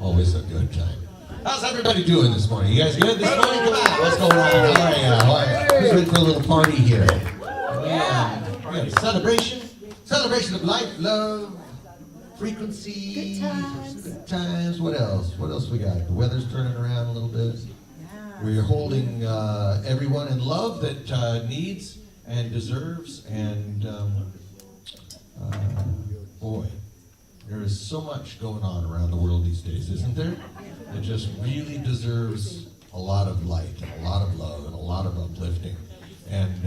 Always a good time. How's everybody doing this morning? You guys good this morning? Come on, what's going on? How are you? How are you? Who's ready for a little party here? Yeah. We have a celebration of life, love, frequency, good times. What else? What else we got? The weather's turning around a little bit. We're holding everyone in love that needs and deserves, and boy, there is so much going on around the world these days, isn't there? It just really deserves a lot of light, and a lot of love, and a lot of uplifting. And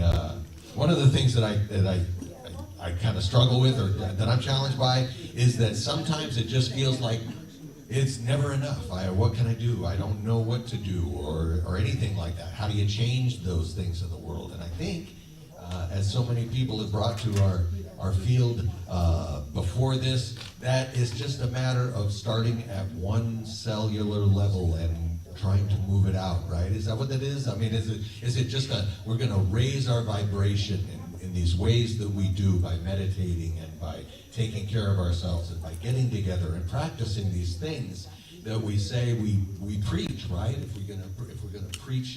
one of the things that I kind of struggle with, or that I'm challenged by, is that sometimes it just feels like it's never enough. What can I do? I don't know what to do, or anything like that. How do you change those things in the world? And I think, as so many people have brought to our field before this, that is just a matter of starting at one cellular level and trying to move it out, right? Is that what that is? I mean, is it just we're going to raise our vibration in these ways that we do by meditating and by taking care of ourselves and by getting together and practicing these things that we say we preach, right? If we're gonna preach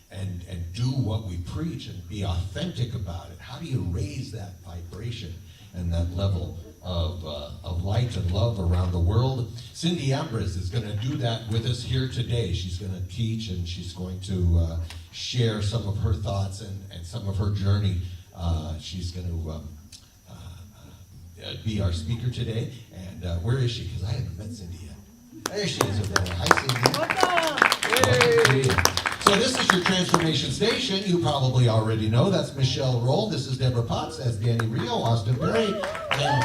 and do what we preach and be authentic about it, how do you raise that vibration and that level of light and love around the world? Cyndi Ambriz is going to do that with us here today. She's going to teach, and she's going to share some of her thoughts and some of her journey. She's going to be our speaker today. And where is she? Because I haven't met Cyndi yet. There she is over there. Hi, Cyndi. Welcome. Hey. So this is your transformation station. You probably already know. That's Michelle Roll. This is Deborah Potts. That's Danny Rio, Austin Perry, and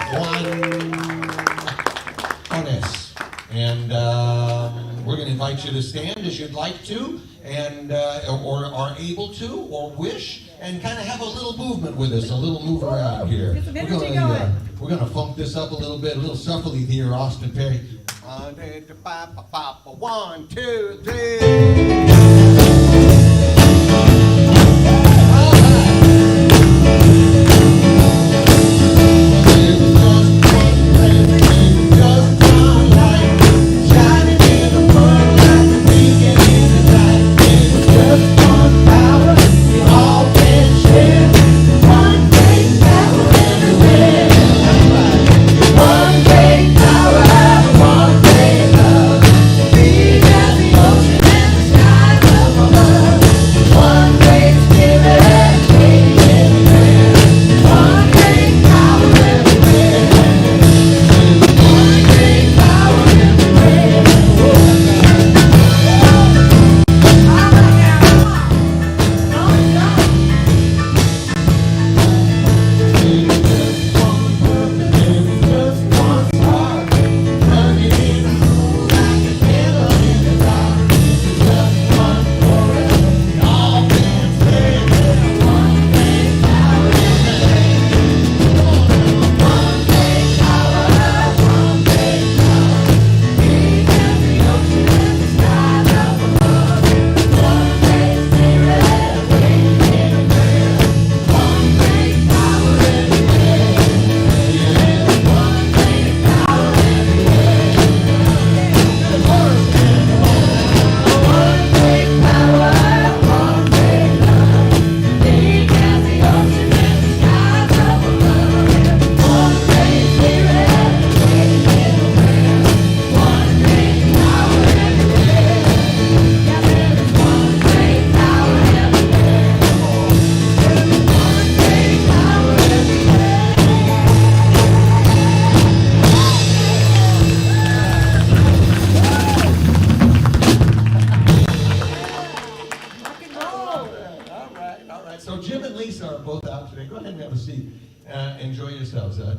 Wholeness. And we're going to invite you to stand as you'd like to, and or are able to, or wish, and kind of have a little movement with us, a little move around here. We're going to funk this up a little bit, a little shuffly here, Austin Perry. 1, 2, 3.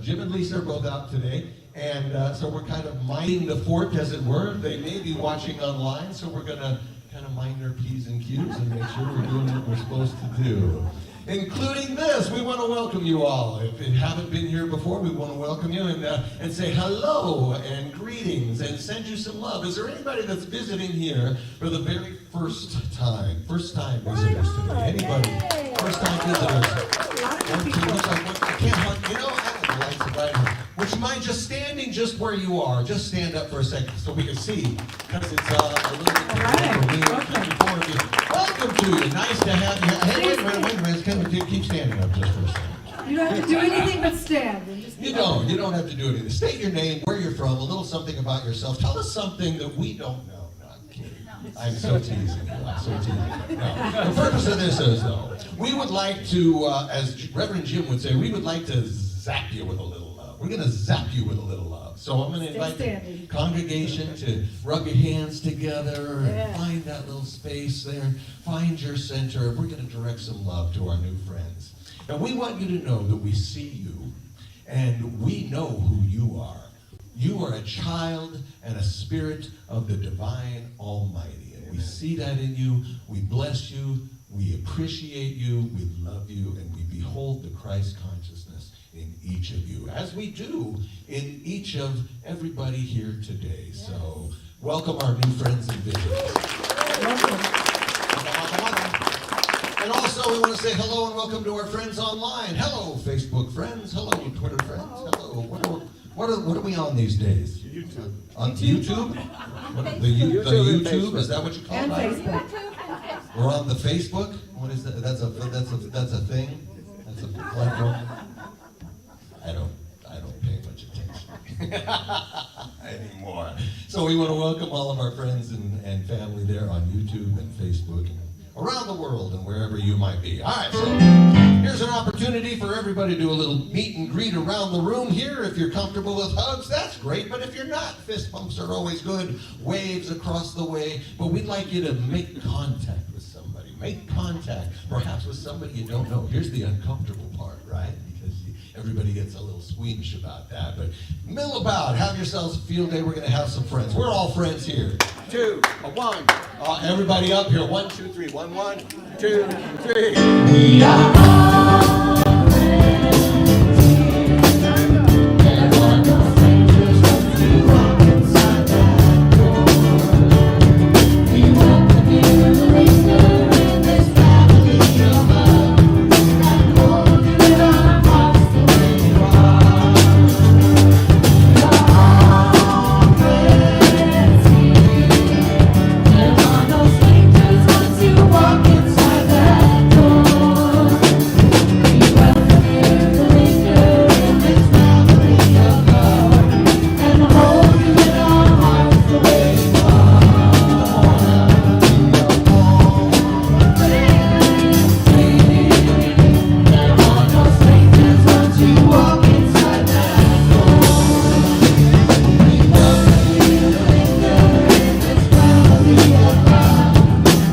Jim and Lisa are both out today, and so we're kind of minding the fort, as it were. They may be watching online, so we're going to kind of mind our P's and Q's and make sure we're doing what we're supposed to do. Including this, we want to welcome you all. If you haven't been here before, we want to welcome you and say hello and greetings and send you some love. Is there anybody that's visiting here for the very first time? First time visitors today? Anybody? Yay. First time visitors? I can't, you know, I have the lights right here. Would you mind just standing just where you are. Just stand up for a second so we can see, because it's a little bit All right. Welcome to you. Nice to have you. Hey, wait a minute. Keep standing up just for a second. You don't have to do anything but stand. You don't have to do anything. State your name, where you're from, a little something about yourself. Tell us something that we don't know. No, I'm kidding. I'm so teasing you. I'm so teasing you. No. The purpose of this is, though, we would like to, as Reverend Jim would say, we would like to zap you with a little love. We're going to zap you with a little love. So I'm going to invite the congregation to rub your hands together and find that little space there. Find your center. We're going to direct some love to our new friends. And we want you to know that we see you and we know who you are. You are a child and a spirit of the divine Almighty. And we see that in you. We bless you. We appreciate you. We love you. And we behold the Christ consciousness in each of you, as we do in each of everybody here today. So welcome our new friends and visitors. And also we want to say hello and welcome to our friends online. Hello, Facebook friends. Hello, Twitter friends. Hello. What are we on these days? YouTube. On YouTube? The YouTube? Is that what you call it? And Facebook. We're on the Facebook? What is that? That's a thing? That's a platform? I don't pay much attention anymore. So we want to welcome all of our friends and family there on YouTube and Facebook and around the world and wherever you might be. All right, so here's an opportunity for everybody to do a little meet and greet around the room here. If you're comfortable with hugs, that's great. But if you're not, fist bumps are always good. Waves across the way. But we'd like you to make contact with somebody. Make contact, perhaps with somebody you don't know. Here's the uncomfortable part, right? Because everybody gets a little squeamish about that. But mill about. Have yourselves a field day. We're going to have some friends. We're all friends here. 2, 1. Everybody up here. 1, 2, 3. 1, 1, 2, 3. We are all friends here. There are no strangers once you walk inside that door. We welcome you to linger in this family of love and hold you in our hearts the way you are. We are all friends here. There are no strangers once you walk inside that door. We welcome you to linger in this family of love and hold you in our hearts the way you are. There are no strangers once you walk inside that door. We welcome you to linger in this family of love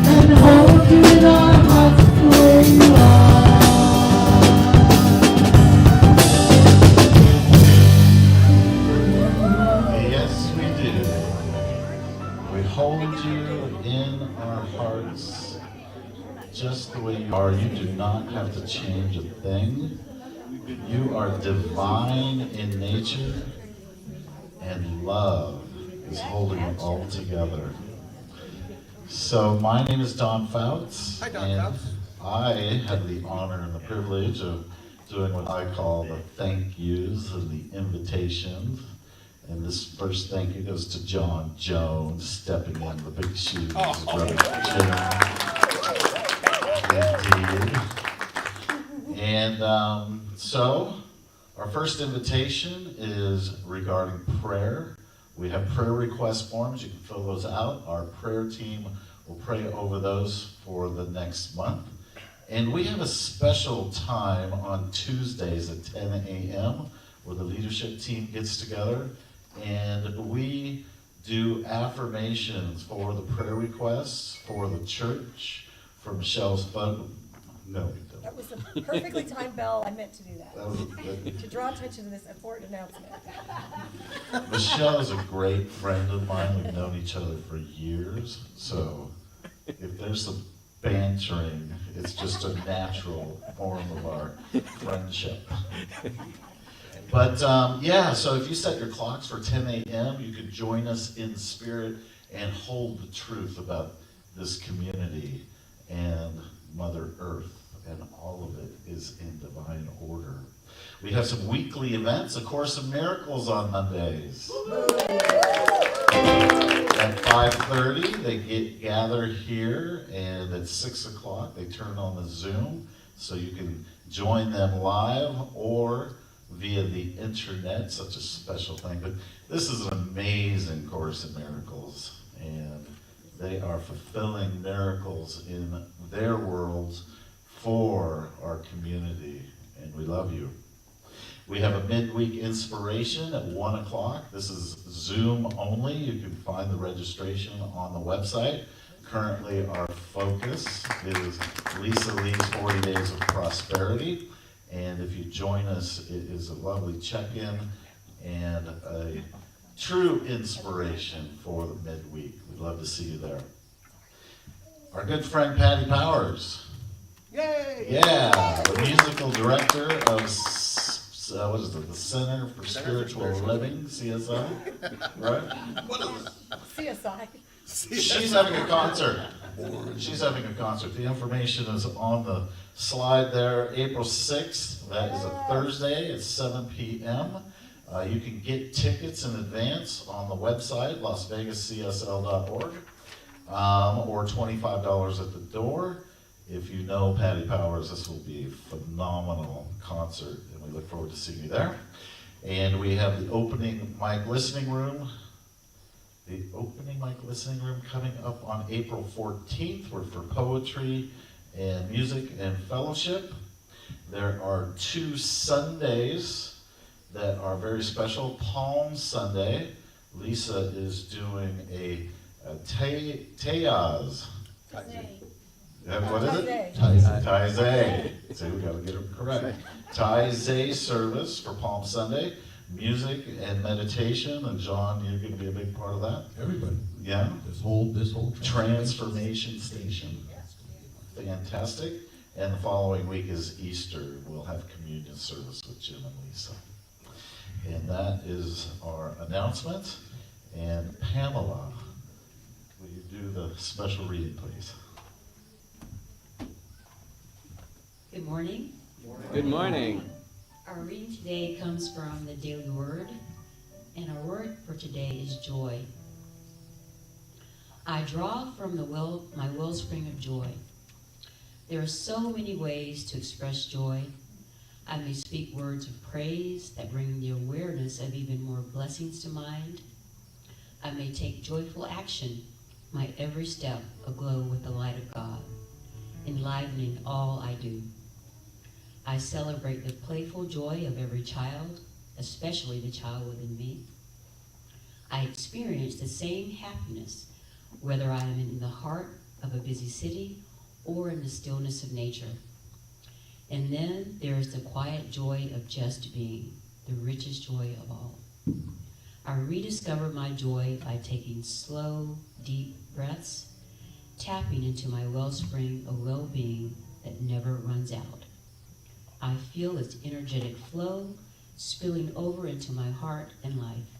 and hold you in our hearts the way you are. Yes, we do. We hold you in our hearts just the way you are. You do not have to change a thing. You are divine in nature, and love is holding it all together. So my name is Don Fouts, and I have the honor and the privilege of doing what I call the thank yous and the invitations. And this first thank you goes to John Jones, stepping in the big shoes of Brother Jim. Indeed. And so our first invitation is regarding prayer. We have prayer request forms. You can fill those out. Our prayer team will pray over those for the next month. And we have a special time on Tuesdays at 10 a.m. where the leadership team gets together and we do affirmations for the prayer requests, for the church, for Michelle's fund. No, we don't. That was a perfectly timed bell. I meant to do that. That was a, To draw attention to this important announcement. Michelle is a great friend of mine. We've known each other for years. So if there's some bantering, it's just a natural form of our friendship. But yeah, so if you set your clocks for 10 a.m., you could join us in spirit and hold the truth about this community and Mother Earth, and all of it is in divine order. We have some weekly events, A Course of Miracles on Mondays. At 5:30, they gather here, and at 6 o'clock, they turn on the Zoom, so you can join them live or via the internet, such a special thing. But this is an amazing Course in Miracles, and they are fulfilling miracles in their worlds for our community, and we love you. We have a midweek inspiration at 1 o'clock. This is Zoom only. You can find the registration on the website. Currently, our focus is Lisa Lee's 40 Days of Prosperity. And if you join us, it is a lovely check-in and a true inspiration for the midweek. We'd love to see you there. Our good friend Patty Powers. Yay! Yeah, the musical director of what is it? The Center for Spiritual Living, CSI, right? CSI. She's having a concert. She's having a concert. The information is on the slide there. April 6th, that is a Thursday at 7 p.m. You can get tickets in advance on the website, lasvegascsl.org, or $25 at the door. If you know Patty Powers, this will be a phenomenal concert, and we look forward to seeing you there. And we have the opening mic listening room. The opening mic listening room coming up on April 14th. We're for poetry and music and fellowship. There are 2 Sundays that are very special. Palm Sunday, Lisa is doing a Tayaz. What is it? Taizé. See, we gotta get it correct. Taizé service for Palm Sunday, music and meditation, and John, you're gonna be a big part of that. Everybody. Yeah. This whole Transformation Station. Fantastic. And the following week is Easter. We'll have communion service with Jim and Lisa. And that is our announcement. And Pamela, will you do the special reading, please? Good morning. Good morning. Our reading today comes from the Daily Word, and our word for today is joy. I draw from my wellspring of joy. There are so many ways to express joy. I may speak words of praise that bring the awareness of even more blessings to mind. I may take joyful action, my every step aglow with the light of God, enlivening all I do. I celebrate the playful joy of every child, especially the child within me. I experience the same happiness, whether I am in the heart of a busy city or in the stillness of nature. And then there is the quiet joy of just being, the richest joy of all. I rediscover my joy by taking slow, deep breaths, tapping into my wellspring of well-being that never runs out. I feel its energetic flow spilling over into my heart and life.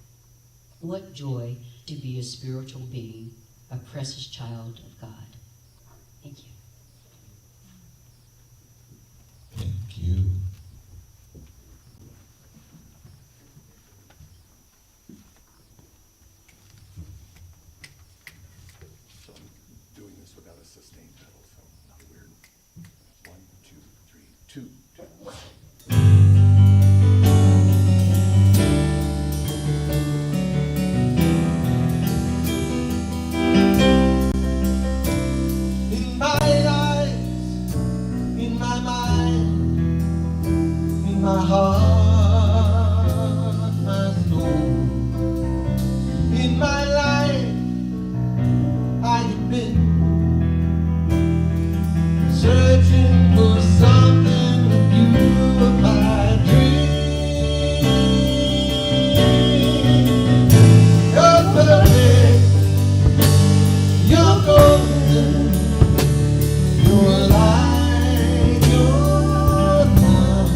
What joy to be a spiritual being, a precious child of God. Thank you. Thank you. So I'm doing this without a sustained pedal, so not weird. 1, 2, 3, 2. In my eyes, in my mind, in my heart, my soul, in my life, I have been searching for something with you of my dream. You're perfect, you're golden. You're like your love.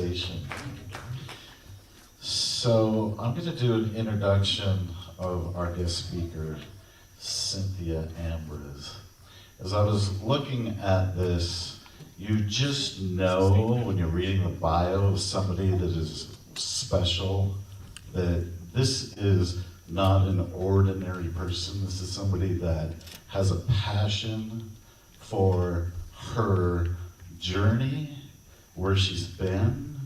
relaxation. So I'm going to do an introduction of our guest speaker, Cynthia Ambriz. As I was looking at this, you just know when you're reading the bio of somebody that is special, that this is not an ordinary person. This is somebody that has a passion for her journey, where she's been,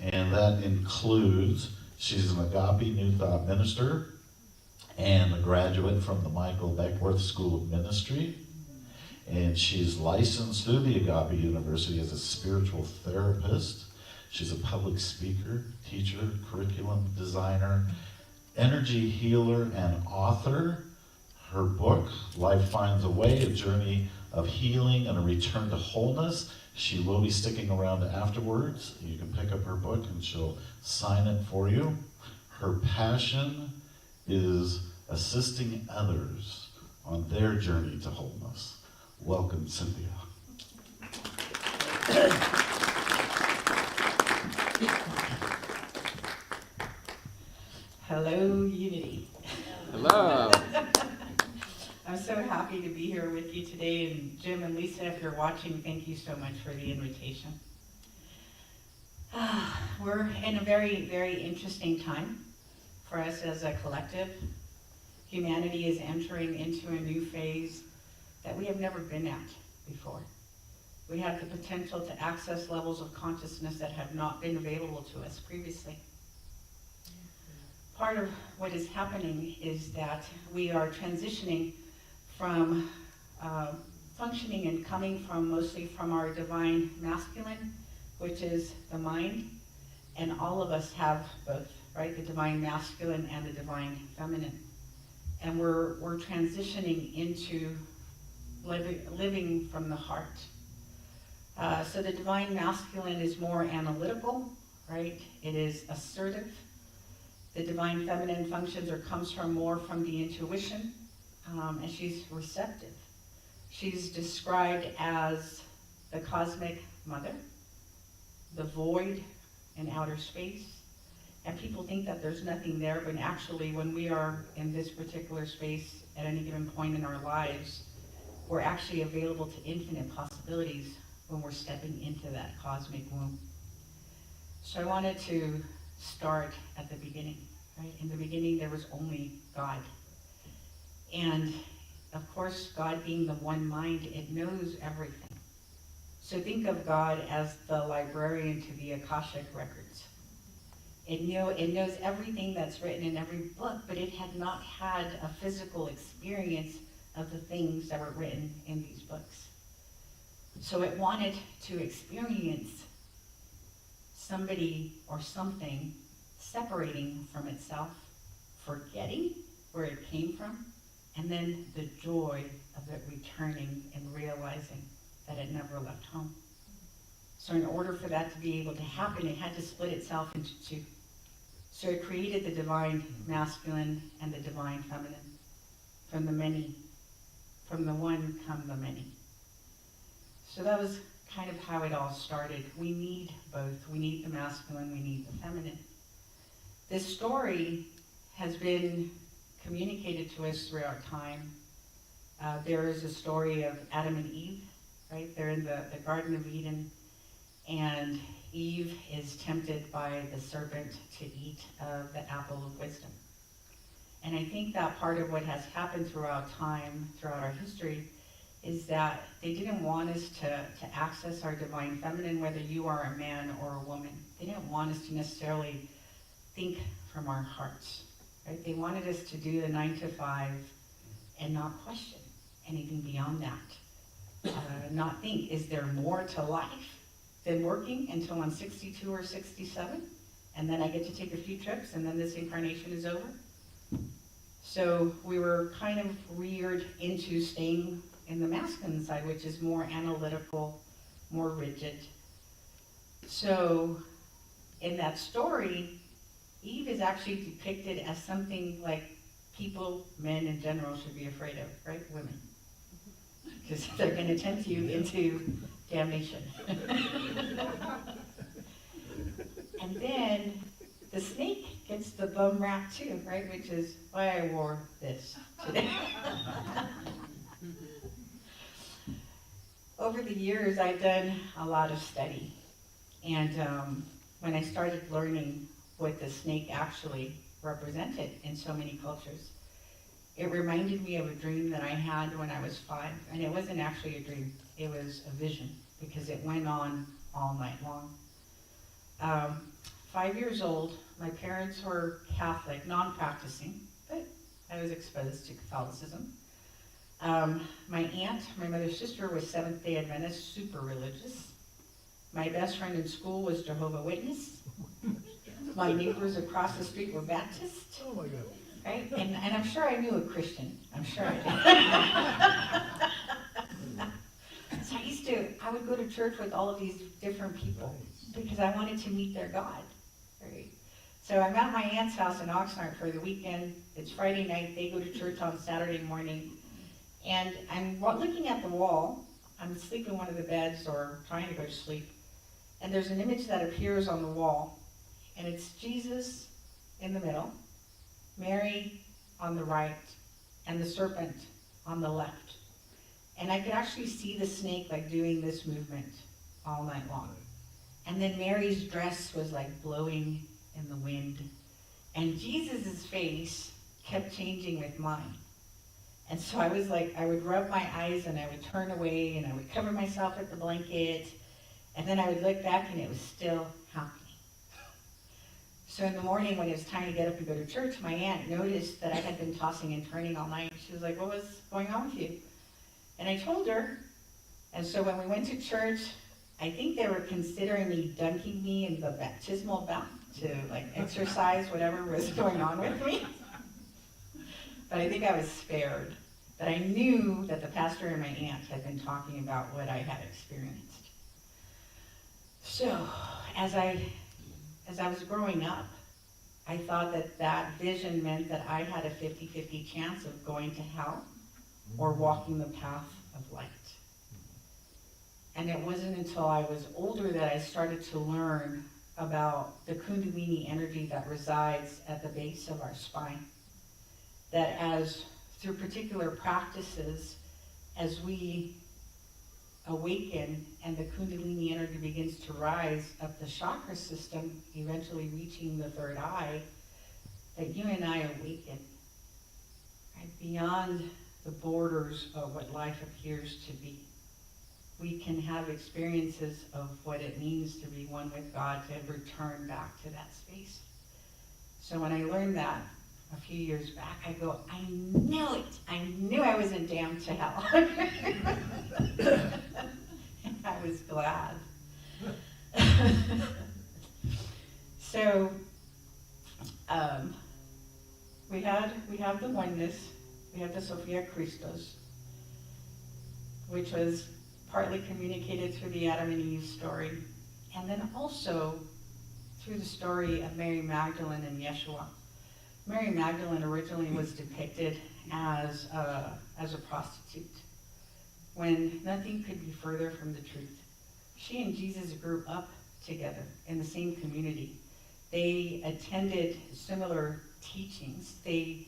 and that includes she's an Agape New Thought minister and a graduate from the Michael Beckworth School of Ministry. And she's licensed through the Agape University as a spiritual therapist. She's a public speaker, teacher, curriculum designer, energy healer, and author. Her book, Life Finds a Way, A Journey of Healing and a Return to Wholeness. She will be sticking around afterwards. You can pick up her book and she'll sign it for you. Her passion is assisting others on their journey to wholeness. Welcome, Cynthia. Hello, Unity. Hello. I'm so happy to be here with you today, and Jim and Lisa, if you're watching, thank you so much for the invitation. We're in a very, very interesting time for us as a collective. Humanity is entering into a new phase that we have never been at before. We have the potential to access levels of consciousness that have not been available to us previously. Part of what is happening is that we are transitioning from functioning and coming from mostly from our divine masculine, which is the mind, and all of us have both, right? The divine masculine and the divine feminine. And we're transitioning into living from the heart. So the divine masculine is more analytical, right? It is assertive. The divine feminine functions or comes from more from the intuition, and she's receptive. She's described as the cosmic mother, the void in outer space, and people think that there's nothing there, but actually when we are in this particular space at any given point in our lives, we're actually available to infinite possibilities when we're stepping into that cosmic womb. So I wanted to start at the beginning, right? In the beginning, there was only God. And of course, God being the one mind, it knows everything. So think of God as the librarian to the Akashic records. It knows everything that's written in every book, but it had not had a physical experience of the things that were written in these books. So it wanted to experience somebody or something separating from itself, forgetting where it came from, and then the joy of it returning and realizing that it never left home. So in order for that to be able to happen, it had to split itself into two. So it created the divine masculine and the divine feminine. From the many, from the one come the many. So that was kind of how it all started. We need both. We need the masculine, we need the feminine. This story has been communicated to us throughout time. There is a story of Adam and Eve, right? They're in the Garden of Eden, and Eve is tempted by the serpent to eat of the apple of wisdom. And I think that part of what has happened throughout time, throughout our history, is that they didn't want us to access our divine feminine, whether you are a man or a woman. They didn't want us to necessarily think from our hearts, right? They wanted us to do the 9 to 5 and not question anything beyond that. Not think, is there more to life than working until I'm 62 or 67? And then I get to take a few trips and then this incarnation is over? So we were kind of reared into staying in the masculine side, which is more analytical, more rigid. So in that story, Eve is actually depicted as something like people, men in general, should be afraid of, right? Women. Because they're going to tempt you into damnation. And then the snake gets the bum rap too, right? Which is why I wore this today. Over the years, I've done a lot of study. And when I started learning what the snake actually represented in so many cultures, it reminded me of a dream that I had when I was 5. And it wasn't actually a dream, it was a vision, because it went on all night long. 5 years old, my parents were Catholic, non-practicing, but I was exposed to Catholicism. My aunt, my mother's sister, was Seventh-day Adventist, super religious. My best friend in school was Jehovah's Witness. My neighbors across the street were Baptist. Oh my God. Right? And I'm sure I knew a Christian. I'm sure I did. So I would go to church with all of these different people because I wanted to meet their God. Right? So I'm at my aunt's house in Oxnard for the weekend. It's Friday night. They go to church on Saturday morning. And I'm looking at the wall. I'm asleep in one of the beds or trying to go to sleep. And there's an image that appears on the wall. And it's Jesus in the middle, Mary on the right, and the serpent on the left. And I could actually see the snake like doing this movement all night long. And then Mary's dress was like blowing in the wind. And Jesus's face kept changing with mine. And so I was like, I would rub my eyes and I would turn away and I would cover myself with the blanket. And then I would look back and it was still happening. So in the morning when it was time to get up and go to church, my aunt noticed that I had been tossing and turning all night. She was like, what was going on with you? And I told her. And so when we went to church, I think they were considering me dunking me in the baptismal bath to like exercise whatever was going on with me. But I think I was spared. But I knew that the pastor and my aunt had been talking about what I had experienced. So as I was growing up, I thought that that vision meant that I had a 50-50 chance of going to hell or walking the path of light. And it wasn't until I was older that I started to learn about the Kundalini energy that resides at the base of our spine. That as through particular practices, as we awaken and the Kundalini energy begins to rise up the chakra system, eventually reaching the third eye, that you and I awaken, right, beyond the borders of what life appears to be. We can have experiences of what it means to be one with God, to return back to that space. So when I learned that a few years back, I go, I knew it. I knew I wasn't damned to hell. And I was glad. So we have the oneness. We have the Sophia Christos, which was partly communicated through the Adam and Eve story, and then also through the story of Mary Magdalene and Yeshua. Mary Magdalene originally was depicted as a prostitute, when nothing could be further from the truth. She and Jesus grew up together in the same community. They attended similar teachings. They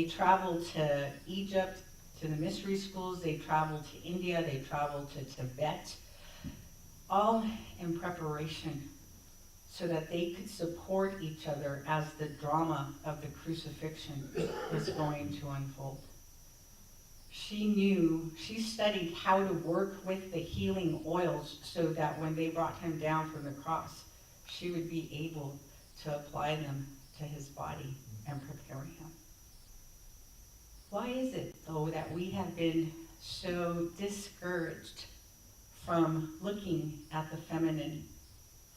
traveled to Egypt, to the mystery schools. They traveled to India. They traveled to Tibet, all in preparation so that they could support each other as the drama of the crucifixion was going to unfold. She studied how to work with the healing oils so that when they brought him down from the cross, she would be able to apply them to his body and prepare him. Why is it, though, that we have been so discouraged from looking at the feminine,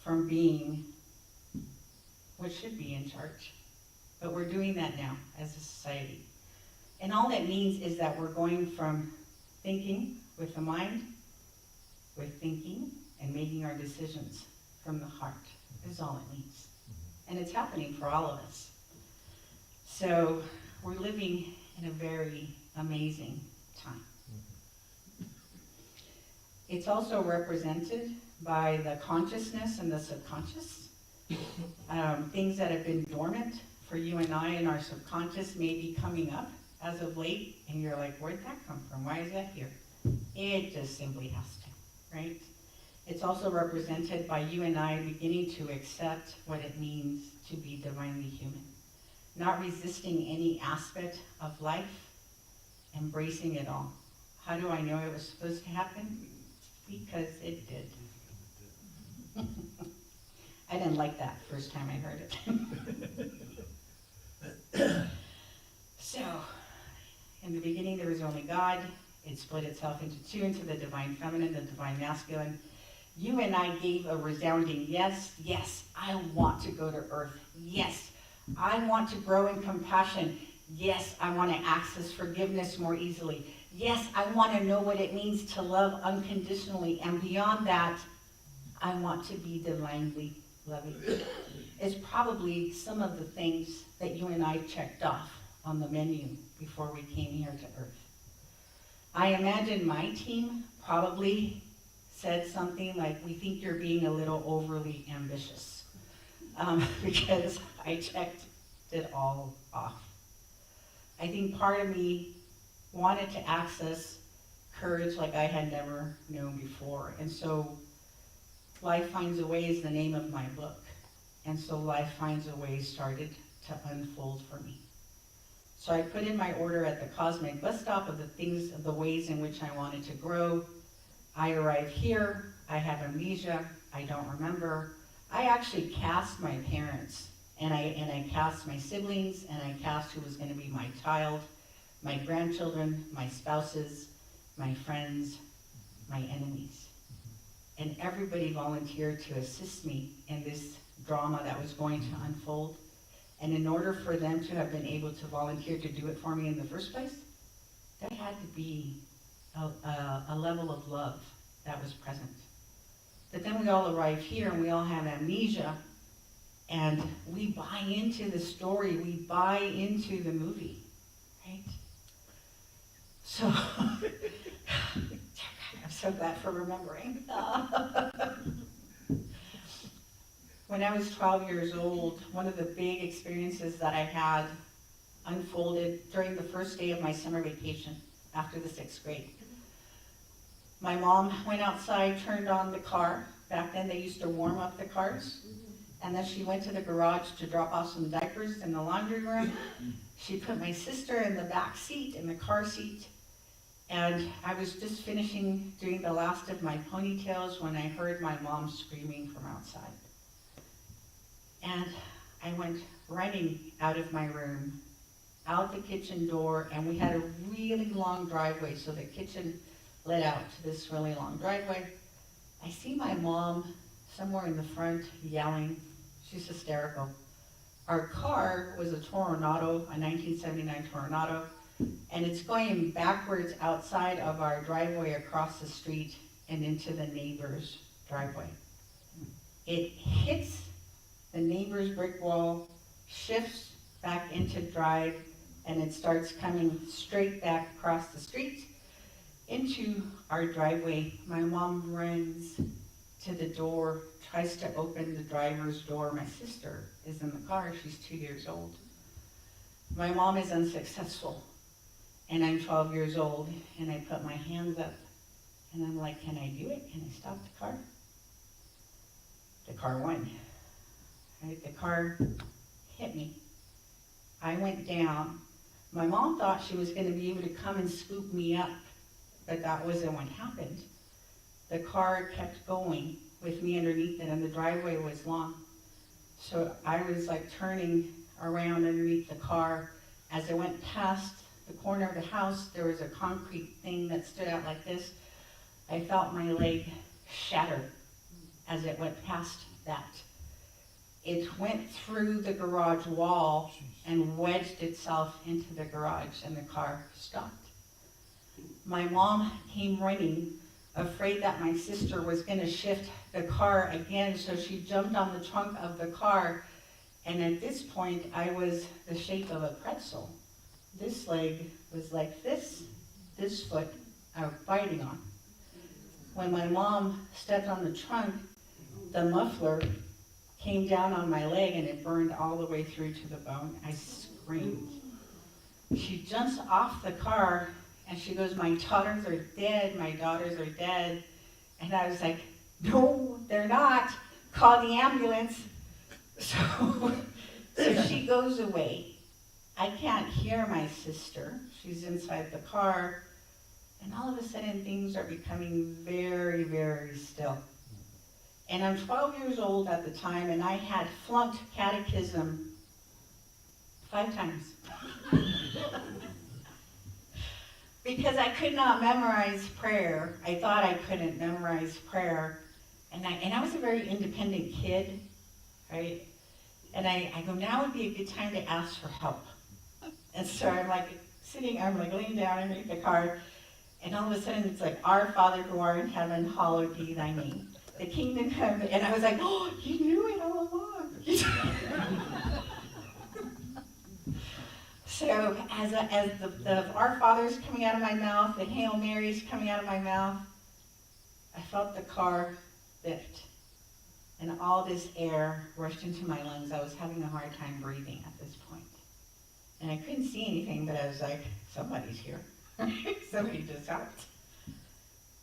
from being what should be in charge? But we're doing that now as a society. And all that means is that we're going from thinking with the mind, with thinking and making our decisions from the heart, is all it means. And it's happening for all of us. So we're living in a very amazing time. It's also represented by the consciousness and the subconscious. Things that have been dormant for you and I in our subconscious may be coming up as of late, and you're like, where'd that come from? Why is that here? It just simply has to, right? It's also represented by you and I beginning to accept what it means to be divinely human. Not resisting any aspect of life, embracing it all. How do I know it was supposed to happen? Because it did. I didn't like that first time I heard it. So, in the beginning there was only God. It split itself into two, into the divine feminine, the divine masculine. You and I gave a resounding yes. Yes, I want to go to earth. Yes, I want to grow in compassion. Yes, I want to access forgiveness more easily. Yes, I want to know what it means to love unconditionally. And beyond that, I want to be divinely loving. It's probably some of the things that you and I checked off on the menu before we came here to earth. I imagine my team probably said something like, we think you're being a little overly ambitious, because I checked it all off. I think part of me wanted to access courage like I had never known before. And so Life Finds a Way is the name of my book. And so Life Finds a Way started to unfold for me. So I put in my order at the cosmic bus stop of the ways in which I wanted to grow. I arrive here, I have amnesia, I don't remember. I actually cast my parents, and I cast my siblings, and I cast who was going to be my child, my grandchildren, my spouses, my friends, my enemies. And everybody volunteered to assist me in this drama that was going to unfold. And in order for them to have been able to volunteer to do it for me in the first place, there had to be a level of love that was present. But then we all arrive here and we all have amnesia, and we buy into the story, we buy into the movie, right? So, I'm so glad for remembering. When I was 12 years old, one of the big experiences that I had unfolded during the first day of my summer vacation after the 6th grade. My mom went outside, turned on the car. Back then they used to warm up the cars. And then she went to the garage to drop off some diapers in the laundry room. She put my sister in the back seat, in the car seat. And I was just finishing doing the last of my ponytails when I heard my mom screaming from outside. And I went running out of my room, out the kitchen door, and we had a really long driveway, so the kitchen led out to this really long driveway. I see my mom somewhere in the front yelling. She's hysterical. Our car was a Toronado, a 1979 Toronado, and it's going backwards outside of our driveway across the street and into the neighbor's driveway. It hits the neighbor's brick wall, shifts back into drive, and it starts coming straight back across the street into our driveway. My mom runs to the door, tries to open the driver's door. My sister is in the car, she's 2 years old. My mom is unsuccessful, and I'm 12 years old, and I put my hands up, and I'm like, can I do it? Can I stop the car? The car won. Right? The car hit me. I went down. My mom thought she was going to be able to come and scoop me up, but that wasn't what happened. The car kept going with me underneath it, and the driveway was long. So I was like turning around underneath the car. As I went past the corner of the house, there was a concrete thing that stood out like this. I felt my leg shatter as it went past that. It went through the garage wall and wedged itself into the garage, and the car stopped. My mom came running, afraid that my sister was going to shift the car again, so she jumped on the trunk of the car, and at this point I was the shape of a pretzel. This leg was like this foot I was fighting on. When my mom stepped on the trunk, the muffler came down on my leg and it burned all the way through to the bone. I screamed. She jumps off the car and she goes, my daughters are dead, my daughters are dead. And I was like, no, they're not. Call the ambulance. So she goes away. I can't hear my sister. She's inside the car. And all of a sudden things are becoming very, very still. And I'm 12 years old at the time, and I had flunked catechism 5 times. Because I could not memorize prayer. I thought I couldn't memorize prayer. And I was a very independent kid, right? And I go, now would be a good time to ask for help. And so I'm like laying down underneath the car, and all of a sudden it's like, Our Father who art in heaven, hallowed be thy name. The kingdom come, and I was like, oh, you knew it all along. So as the Our Father's coming out of my mouth, the Hail Mary's coming out of my mouth, I felt the car lift. And all this air rushed into my lungs. I was having a hard time breathing at this point. And I couldn't see anything, but I was like, somebody's here. Somebody just helped.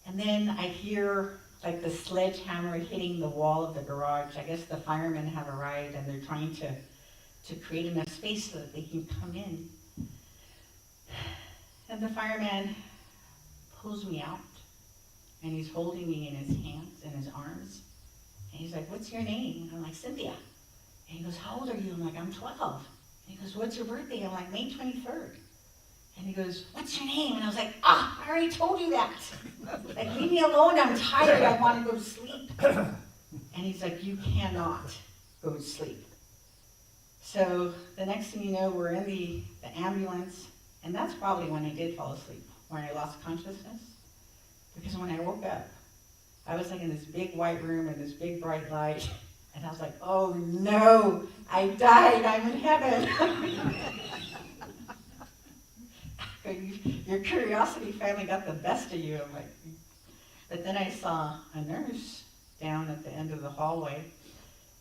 And then I hear like the sledgehammer hitting the wall of the garage. I guess the firemen have arrived and they're trying to create enough space so that they can come in. And the fireman pulls me out, and he's holding me in his hands and his arms. And he's like, what's your name? And I'm like, Cynthia. And he goes, how old are you? I'm like, I'm 12. And he goes, what's your birthday? I'm like, May 23rd. And he goes, what's your name? And I was like, I already told you that. Like, leave me alone, I'm tired, I want to go to sleep. And he's like, you cannot go to sleep. So the next thing you know, we're in the ambulance, and that's probably when I did fall asleep, when I lost consciousness. Because when I woke up, I was like in this big white room and this big bright light, and I was like, oh no, I died, I'm in heaven. Your curiosity finally got the best of you. I'm like, but then I saw a nurse down at the end of the hallway,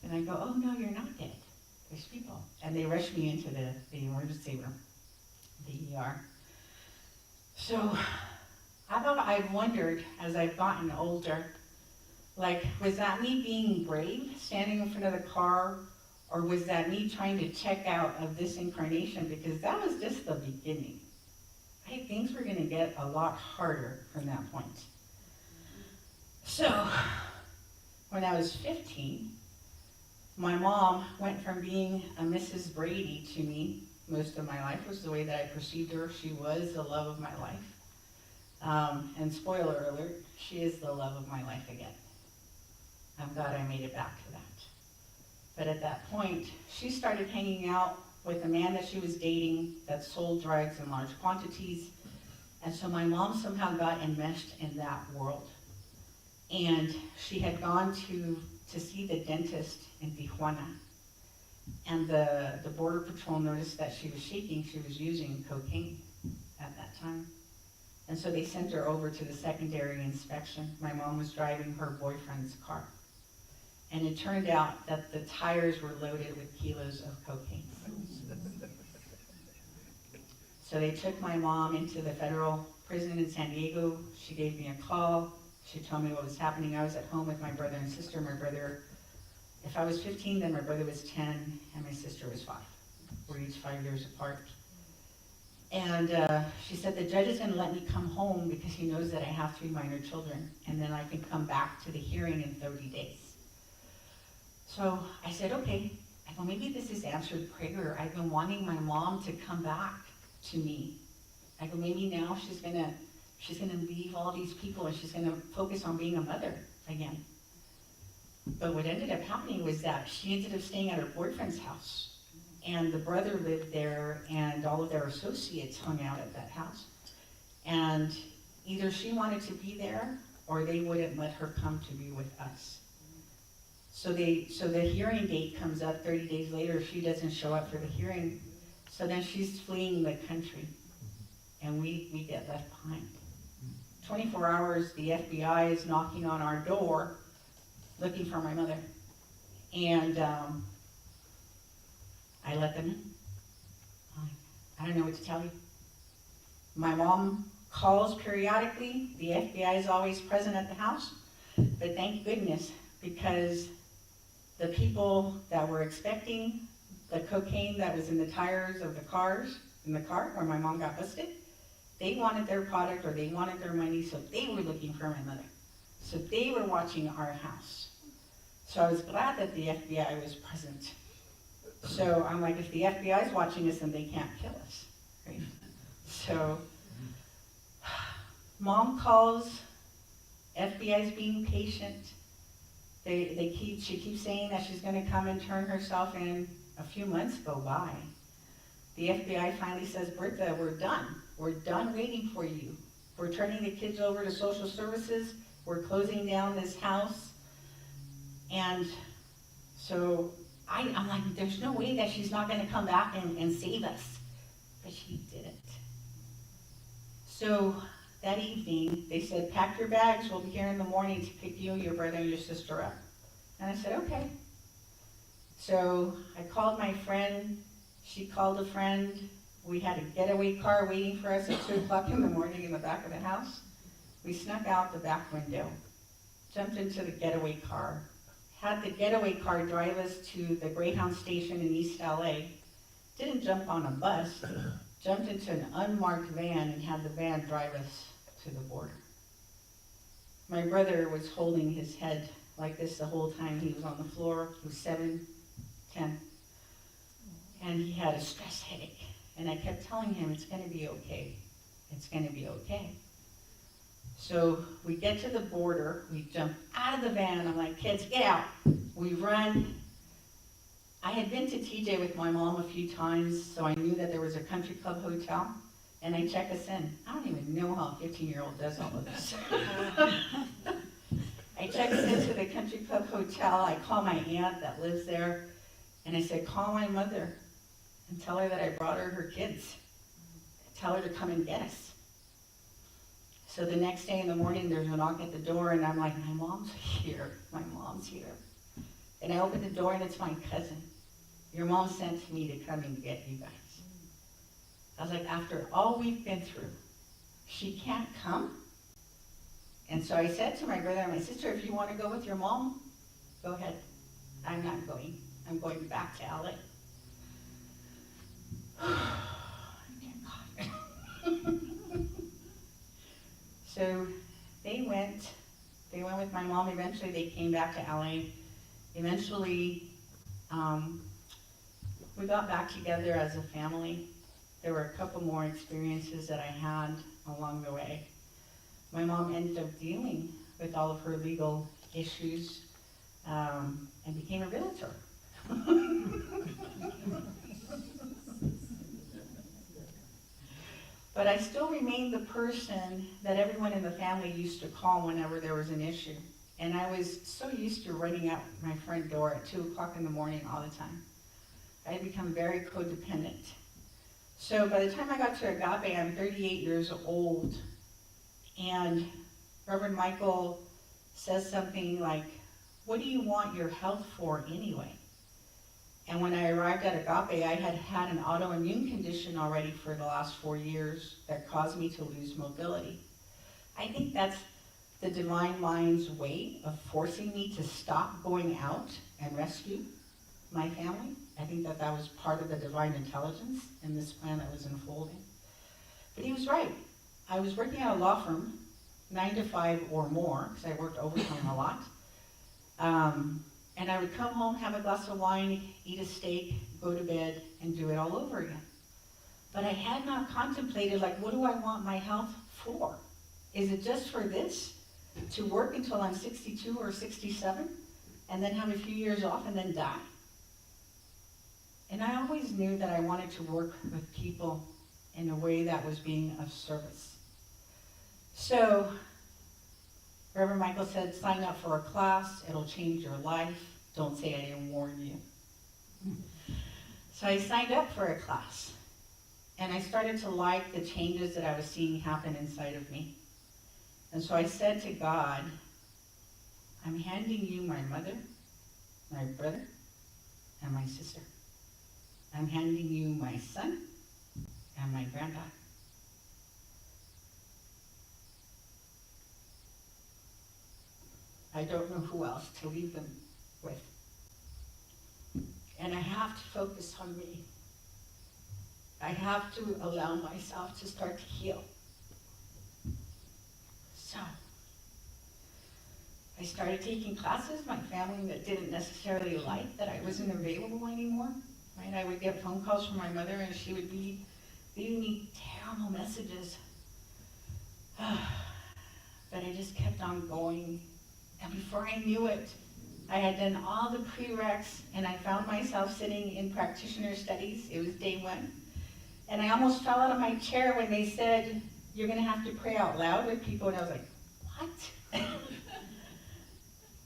and I go, oh no, you're not dead. There's people. And they rushed me into the emergency room, the ER. So I've wondered as I've gotten older, like, was that me being brave, standing in front of the car, or was that me trying to check out of this incarnation? Because that was just the beginning. Right? Things were going to get a lot harder from that point. So, when I was 15, my mom went from being a Mrs. Brady to me. Most of my life was the way that I perceived her. She was the love of my life. And spoiler alert, she is the love of my life again. I'm glad I made it back to that. But at that point, she started hanging out with a man that she was dating that sold drugs in large quantities. And so my mom somehow got enmeshed in that world. And she had gone to see the dentist in Tijuana. And the Border Patrol noticed that she was shaking. She was using cocaine at that time. And so they sent her over to the secondary inspection. My mom was driving her boyfriend's car. And it turned out that the tires were loaded with kilos of cocaine. So they took my mom into the federal prison in San Diego. She gave me a call. She told me what was happening. I was at home with my brother and sister. My brother, if I was 15, then my brother was 10, and my sister was 5. We're each 5 years apart. And she said, the judge is going to let me come home because he knows that I have 3 minor children, and then I can come back to the hearing in 30 days. So I said, okay. I go, maybe this is answered prayer. I've been wanting my mom to come back to me. I go, maybe now she's gonna leave all these people and she's gonna focus on being a mother again. But what ended up happening was that she ended up staying at her boyfriend's house, and the brother lived there, and all of their associates hung out at that house. And either she wanted to be there, or they wouldn't let her come to be with us. So the hearing date comes up 30 days later. She doesn't show up for the hearing. So then she's fleeing the country, and we get left behind. 24 hours, the FBI is knocking on our door looking for my mother. And I let them in. I don't know what to tell you. My mom calls periodically. The FBI is always present at the house. But thank goodness, because the people that were expecting the cocaine that was in the tires of the cars, in the car where my mom got busted, they wanted their product or they wanted their money, so they were looking for my mother. So they were watching our house. So I was glad that the FBI was present. So I'm like, if the FBI is watching us, then they can't kill us, right? So mom calls, FBI's being patient. She keeps saying that she's gonna come and turn herself in. A few months go by. The FBI finally says, Bertha, we're done. We're done waiting for you. We're turning the kids over to social services. We're closing down this house. And so I'm like, there's no way that she's not gonna come back and save us. But she didn't. So that evening, they said, pack your bags, we'll be here in the morning to pick you, your brother, and your sister up. And I said, okay. So I called my friend, she called a friend. We had a getaway car waiting for us at 2 o'clock in the morning in the back of the house. We snuck out the back window, jumped into the getaway car, had the getaway car drive us to the Greyhound station in East LA, didn't jump on a bus, jumped into an unmarked van and had the van drive us to the border. My brother was holding his head like this the whole time. He was on the floor. He was 7, 10. And he had a stress headache. And I kept telling him, it's gonna be okay. It's gonna be okay. So we get to the border, we jump out of the van, I'm like, kids, get out. We run. I had been to TJ with my mom a few times, so I knew that there was a country club hotel, and I check us in. I don't even know how a 15-year-old does all of this. I check us into the country club hotel, I call my aunt that lives there, and I said, call my mother and tell her that I brought her kids. Tell her to come and get us. So the next day in the morning, there's a knock at the door, and I'm like, my mom's here. My mom's here. And I open the door, and it's my cousin. Your mom sent me to come and get you guys. I was like, after all we've been through, she can't come? And so I said to my brother and my sister, if you want to go with your mom, go ahead. I'm not going. I'm going back to LA. So they went with my mom. Eventually they came back to LA. Eventually, we got back together as a family. There were a couple more experiences that I had along the way. My mom ended up dealing with all of her legal issues and became a realtor. But I still remained the person that everyone in the family used to call whenever there was an issue. And I was so used to running out my front door at 2 o'clock in the morning all the time. I had become very codependent. So by the time I got to Agape, I'm 38 years old. And Reverend Michael says something like, what do you want your health for anyway? And when I arrived at Agape, I had had an autoimmune condition already for the last 4 years that caused me to lose mobility. I think that's the Divine Mind's way of forcing me to stop going out and rescue my family. I think that that was part of the divine intelligence in this plan that was unfolding. But he was right. I was working at a law firm, 9 to 5 or more, because I worked overtime a lot. And I would come home, have a glass of wine, eat a steak, go to bed, and do it all over again. But I had not contemplated, like, what do I want my health for? Is it just for this? To work until I'm 62 or 67, and then have a few years off and then die? And I always knew that I wanted to work with people in a way that was being of service. So Reverend Michael said, sign up for a class, it'll change your life. Don't say I didn't warn you. So I signed up for a class, and I started to like the changes that I was seeing happen inside of me. And so I said to God, I'm handing you my mother, my brother, and my sister. I'm handing you my son and my granddaughter. I don't know who else to leave them with. And I have to focus on me. I have to allow myself to start to heal. So, I started taking classes. My family that didn't necessarily like that I wasn't available anymore. Right? I would get phone calls from my mother and she would be leaving me terrible messages. But I just kept on going. And before I knew it, I had done all the prereqs and I found myself sitting in practitioner studies. It was day one. And I almost fell out of my chair when they said, you're gonna have to pray out loud with people. And I was like, what?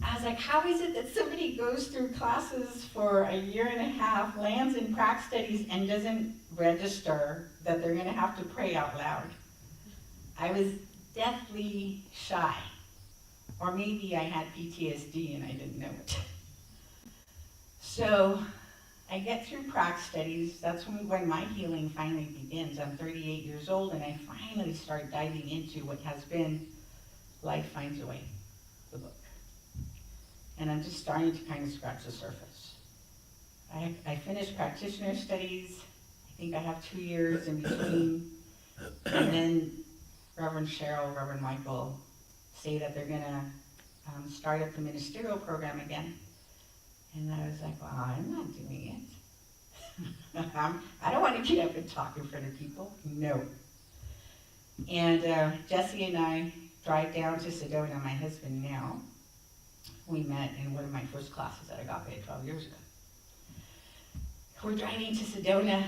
I was like, how is it that somebody goes through classes for a year and a half, lands in prac studies, and doesn't register that they're gonna have to pray out loud? I was deathly shy. Or maybe I had PTSD and I didn't know it. So I get through prac studies. That's when my healing finally begins. I'm 38 years old and I finally start diving into what has been Life Finds a Way, the book. And I'm just starting to kind of scratch the surface. I finished practitioner studies. I think I have 2 years in between. And then Reverend Cheryl, Reverend Michael say that they're gonna start up the ministerial program again. And I was like, well, I'm not doing it. I don't want to get up and talk in front of people. No. And Jesse and I drive down to Sedona, my husband now. We met in one of my first classes at Agape 12 years ago. We're driving to Sedona,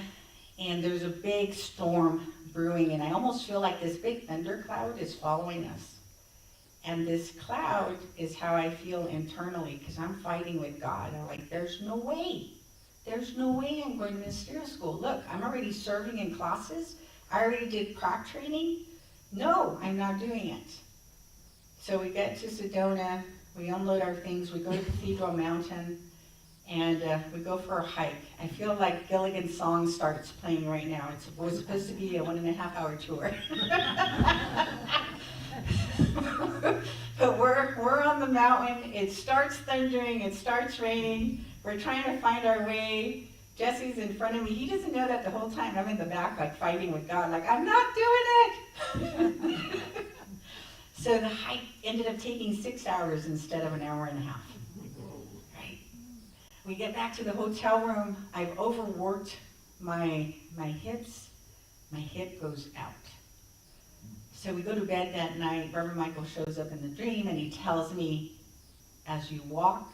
and there's a big storm brewing, and I almost feel like this big thundercloud is following us. And this cloud is how I feel internally, because I'm fighting with God. I'm like, there's no way. There's no way I'm going to ministerial school. Look, I'm already serving in classes. I already did prac training. No, I'm not doing it. So we get to Sedona, we unload our things, we go to Cathedral Mountain, and we go for a hike. I feel like Gilligan's Song starts playing right now. It was supposed to be a 1.5 hour tour. But we're on the mountain. It starts thundering, it starts raining. We're trying to find our way. Jesse's in front of me. He doesn't know that the whole time I'm in the back, like fighting with God, like I'm not doing it. So the hike ended up taking 6 hours instead of 1.5 hours. Right? We get back to the hotel room. I've overworked my hips. My hip goes out. So we go to bed that night. Reverend Michael shows up in the dream and he tells me, as you walk,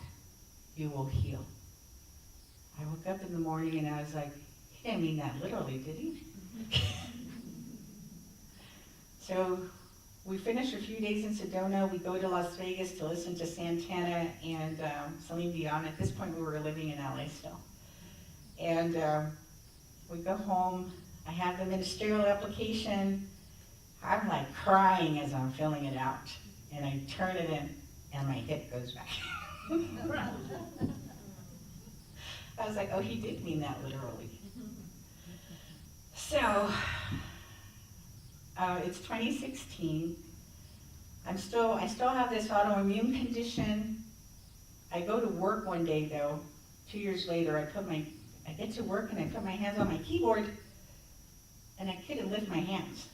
you will heal. I woke up in the morning and I was like, he didn't mean that literally, did he? So we finish a few days in Sedona. We go to Las Vegas to listen to Santana and Celine Dion. At this point, we were living in LA still. And we go home. I have the ministerial application. I'm like crying as I'm filling it out. And I turn it in, and my hip goes back. I was like, oh, he did mean that literally. So, it's 2016. I still have this autoimmune condition. I go to work one day though, 2 years later, I get to work and I put my hands on my keyboard and I couldn't lift my hands.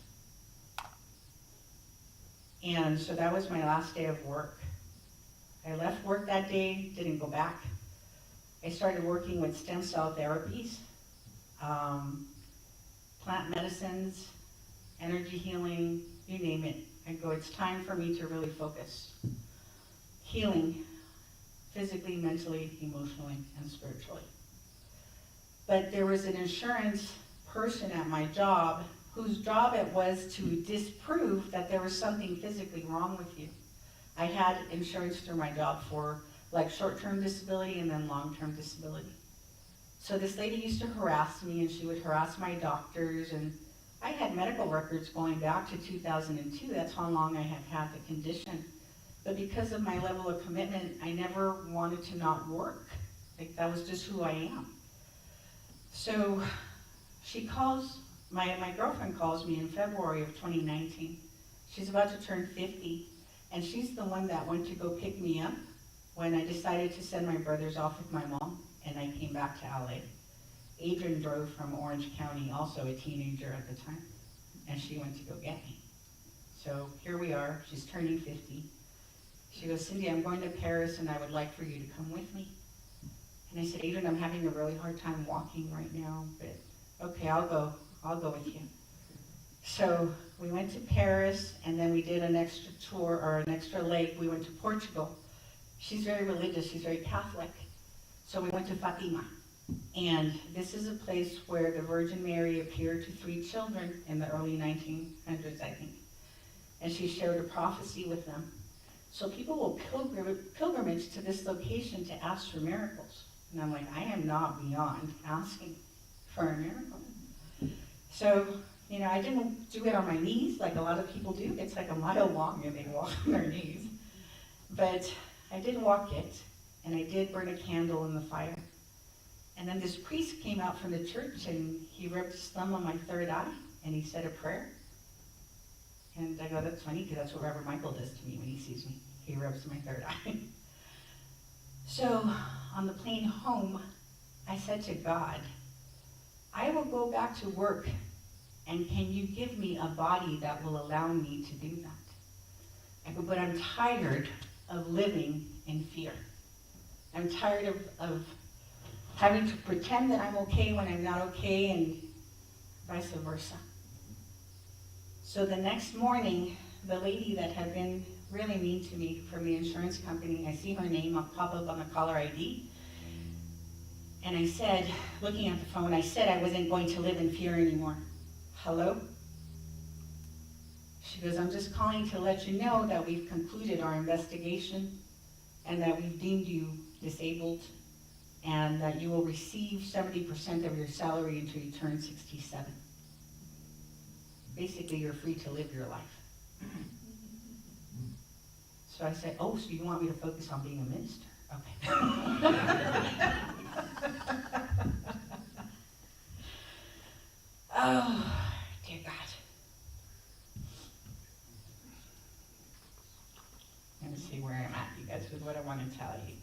And so that was my last day of work. I left work that day, didn't go back. I started working with stem cell therapies, plant medicines, energy healing, you name it. I go, it's time for me to really focus. Healing, physically, mentally, emotionally, and spiritually. But there was an insurance person at my job whose job it was to disprove that there was something physically wrong with you. I had insurance through my job for like short-term disability and then long-term disability. So this lady used to harass me and she would harass my doctors, and I had medical records going back to 2002. That's how long I have had the condition. But because of my level of commitment, I never wanted to not work. Like, that was just who I am. So she calls, my girlfriend calls me in February of 2019. She's about to turn 50, and she's the one that went to go pick me up when I decided to send my brothers off with my mom, and I came back to LA. Adrian drove from Orange County, also a teenager at the time, and she went to go get me. So here we are, she's turning 50. She goes, Cyndi, I'm going to Paris and I would like for you to come with me. And I said, Adrian, I'm having a really hard time walking right now, but okay, I'll go with you. So we went to Paris, and then we did an extra tour, or an extra leg. We went to Portugal. She's very religious, she's very Catholic. So we went to Fatima. And this is a place where the Virgin Mary appeared to 3 children in the early 1900s, I think. And she shared a prophecy with them. So people will pilgrimage to this location to ask for miracles. And I'm like, I am not beyond asking for a miracle. So, I didn't do it on my knees like a lot of people do. It's like a mile long and they walk on their knees. But I did walk it, and I did burn a candle in the fire. And then this priest came out from the church, and he rubbed his thumb on my third eye, and he said a prayer. And I go, that's funny, because that's what Reverend Michael does to me when he sees me. He rubs my third eye. So on the plane home, I said to God, I will go back to work, and can you give me a body that will allow me to do that? I go, but I'm tired of living in fear. I'm tired of having to pretend that I'm okay when I'm not okay, and vice versa. So the next morning, the lady that had been really mean to me from the insurance company, I see her name pop up on the caller ID. And I said, looking at the phone, I said I wasn't going to live in fear anymore. Hello? She goes, I'm just calling to let you know that we've concluded our investigation and that we've deemed you disabled and that you will receive 70% of your salary until you turn 67. Basically, you're free to live your life. So I said, oh, so you want me to focus on being a minister? Okay. Oh, dear God. Let me see where I'm at, you guys, with what I want to tell you.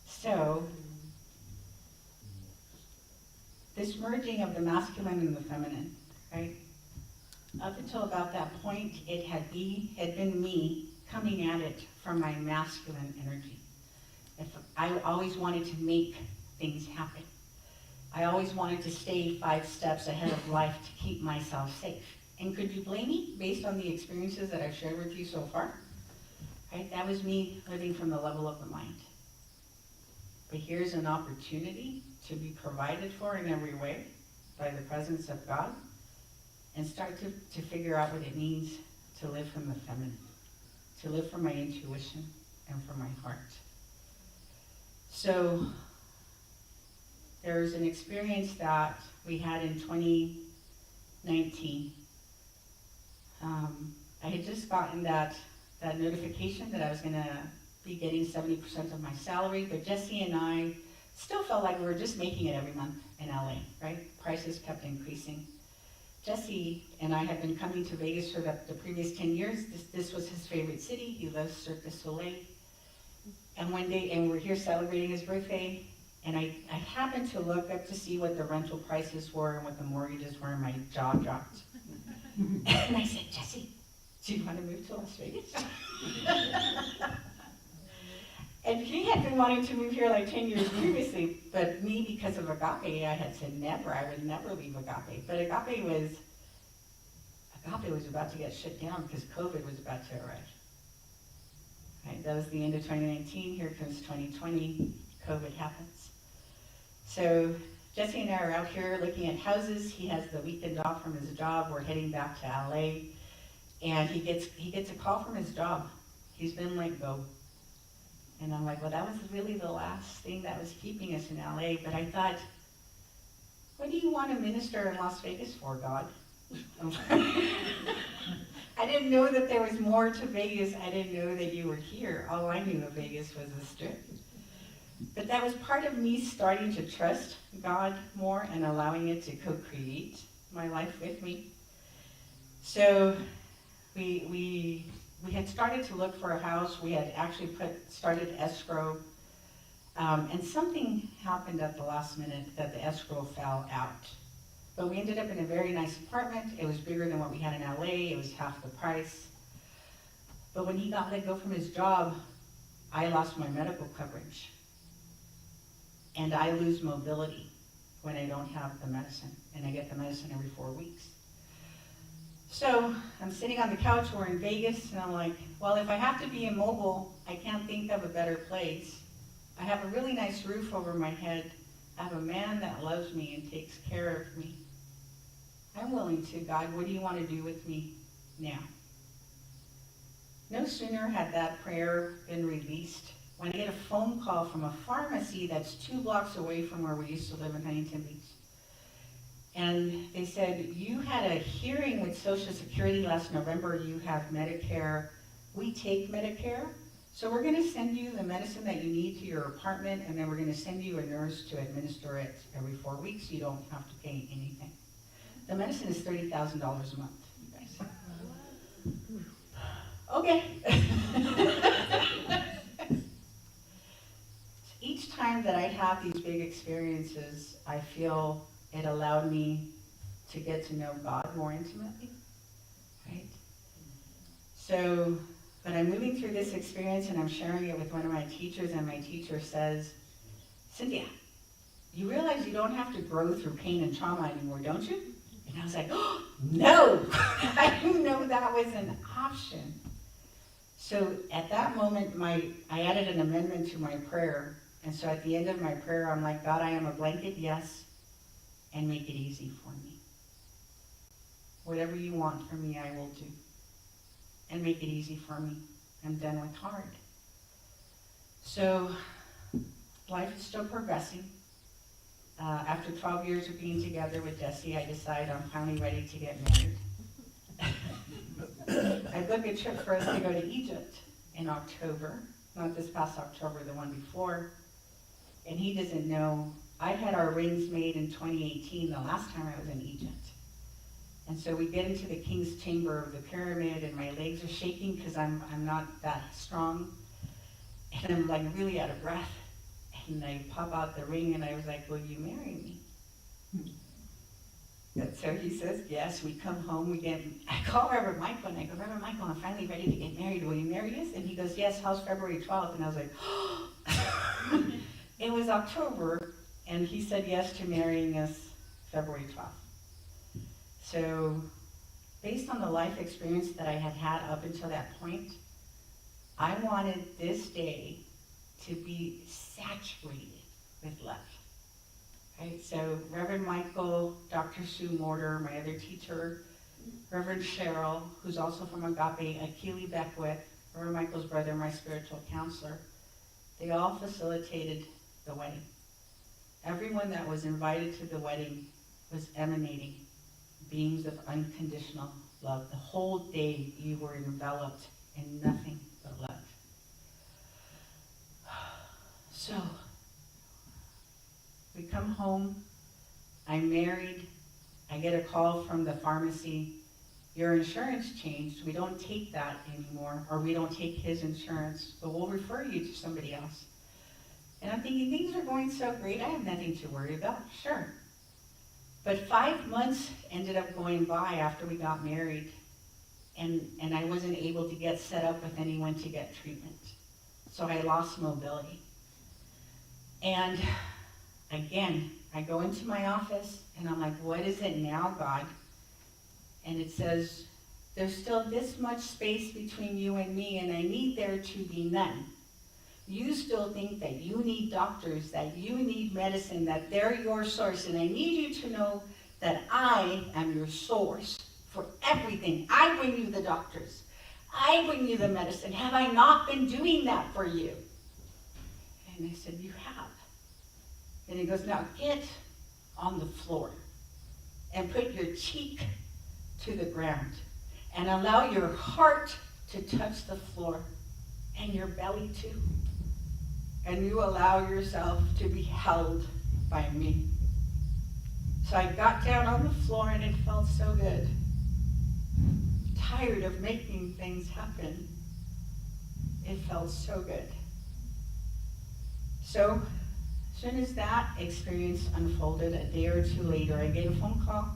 So, this merging of the masculine and the feminine, right? Up until about that point, it had been me coming at it from my masculine energy. I always wanted to make things happen. I always wanted to stay 5 steps ahead of life to keep myself safe. And could you blame me based on the experiences that I've shared with you so far? Right? That was me living from the level of the mind. But here's an opportunity to be provided for in every way by the presence of God and start to figure out what it means to live from the feminine, to live from my intuition and from my heart. So there's an experience that we had in 2019. I had just gotten that notification that I was going to be getting 70% of my salary, but Jesse and I still felt like we were just making it every month in LA, right? Prices kept increasing. Jesse and I had been coming to Vegas for the previous 10 years. This was his favorite city. He loves Cirque du Soleil. And one day, and we're here celebrating his birthday, and I happened to look up to see what the rental prices were and what the mortgages were, and my jaw dropped. And I said, Jesse, do you want to move to Las Vegas? And he had been wanting to move here like 10 years previously, but me, because of Agape, I had said never, I would never leave Agape. But Agape was about to get shut down because COVID was about to arrive. Right, that was the end of 2019, here comes 2020, COVID happens. So Jesse and I are out here looking at houses. He has the weekend off from his job. We're heading back to LA. And he gets a call from his job. He's been let go. And I'm like, well, that was really the last thing that was keeping us in LA. But I thought, what do you want to minister in Las Vegas for, God? I didn't know that there was more to Vegas. I didn't know that you were here. All I knew of Vegas was the Strip. But that was part of me starting to trust God more and allowing it to co-create my life with me. So we had started to look for a house. We had actually started escrow. And something happened at the last minute that the escrow fell out. But we ended up in a very nice apartment. It was bigger than what we had in LA. It was half the price. But when he got let go from his job, I lost my medical coverage. And I lose mobility when I don't have the medicine. And I get the medicine every 4 weeks. So I'm sitting on the couch, we're in Vegas, and I'm like, well, if I have to be immobile, I can't think of a better place. I have a really nice roof over my head. I have a man that loves me and takes care of me. I'm willing to, God, what do you want to do with me now? No sooner had that prayer been released when I get a phone call from a pharmacy that's 2 blocks away from where we used to live in Huntington Beach. And they said, you had a hearing with Social Security last November, you have Medicare. We take Medicare, so we're gonna send you the medicine that you need to your apartment, and then we're gonna send you a nurse to administer it every 4 weeks. You don't have to pay anything. The medicine is $30,000 a month, you guys. Okay. Each time that I have these big experiences, I feel it allowed me to get to know God more intimately, right? So, but I'm moving through this experience and I'm sharing it with one of my teachers, and my teacher says, Cynthia, you realize you don't have to grow through pain and trauma anymore, don't you? And I was like, oh, no, I didn't know that was an option. So at that moment, I added an amendment to my prayer. And so at the end of my prayer, I'm like, God, I am a blanket yes, and make it easy for me. Whatever you want from me, I will do. And make it easy for me. I'm done with hard. So life is still progressing. After 12 years of being together with Jesse, I decide I'm finally ready to get married. I booked a trip for us to go to Egypt in October. Not this past October, the one before. And he doesn't know, I had our rings made in 2018, the last time I was in Egypt. And so we get into the king's chamber of the pyramid, and my legs are shaking because I'm not that strong. And I'm like really out of breath. And I pop out the ring, and I was like, will you marry me? And so he says, yes. We come home, I call Reverend Michael, and I go, Reverend Michael, I'm finally ready to get married. Will you marry us? And he goes, yes, how's February 12th? And I was like, oh. It was October, and he said yes to marrying us February 12th. So based on the life experience that I had had up until that point, I wanted this day to be saturated with love. Right? So Reverend Michael, Dr. Sue Mortar, my other teacher, Reverend Cheryl, who's also from Agape, Akili Beckwith, Reverend Michael's brother, my spiritual counselor, they all facilitated the wedding. Everyone that was invited to the wedding was emanating beams of unconditional love. The whole day you were enveloped in nothing but love. So, we come home, I'm married, I get a call from the pharmacy, your insurance changed, we don't take that anymore, or we don't take his insurance, but we'll refer you to somebody else. And I'm thinking, things are going so great, I have nothing to worry about, sure. But 5 months ended up going by after we got married, and I wasn't able to get set up with anyone to get treatment. So I lost mobility. And again, I go into my office, and I'm like, what is it now, God? And it says, there's still this much space between you and me, and I need there to be none. You still think that you need doctors, that you need medicine, that they're your source, and I need you to know that I am your source for everything. I bring you the doctors. I bring you the medicine. Have I not been doing that for you? And I said, you have. And he goes, now get on the floor and put your cheek to the ground and allow your heart to touch the floor and your belly too. and you allow yourself to be held by me. So I got down on the floor and it felt so good. Tired of making things happen. It felt so good. So, as soon as that experience unfolded, a day or two later, I get a phone call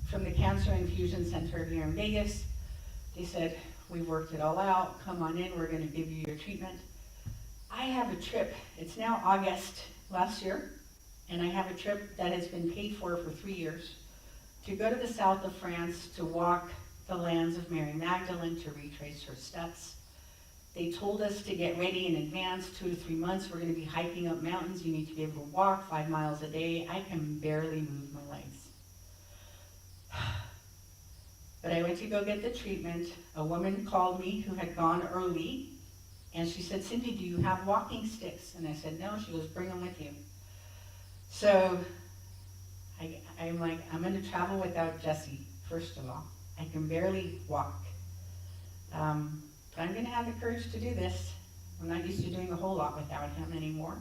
from the Cancer Infusion Center here in Vegas. They said, "We've worked it all out, come on in, we're gonna give you your treatment." I have a trip, it's now August last year, and I have a trip that has been paid for 3 years to go to the south of France to walk the lands of Mary Magdalene, to retrace her steps. They told us to get ready in advance, 2 to 3 months. We're going to be hiking up mountains. You need to be able to walk 5 miles a day. I can barely move my legs. But I went to go get the treatment. A woman called me who had gone early, and she said, "Cyndi, do you have walking sticks?" And I said, "No." She goes, "Bring them with you." So I'm like, I'm going to travel without Jesse, first of all. I can barely walk. But I'm going to have the courage to do this. I'm not used to doing a whole lot without him anymore.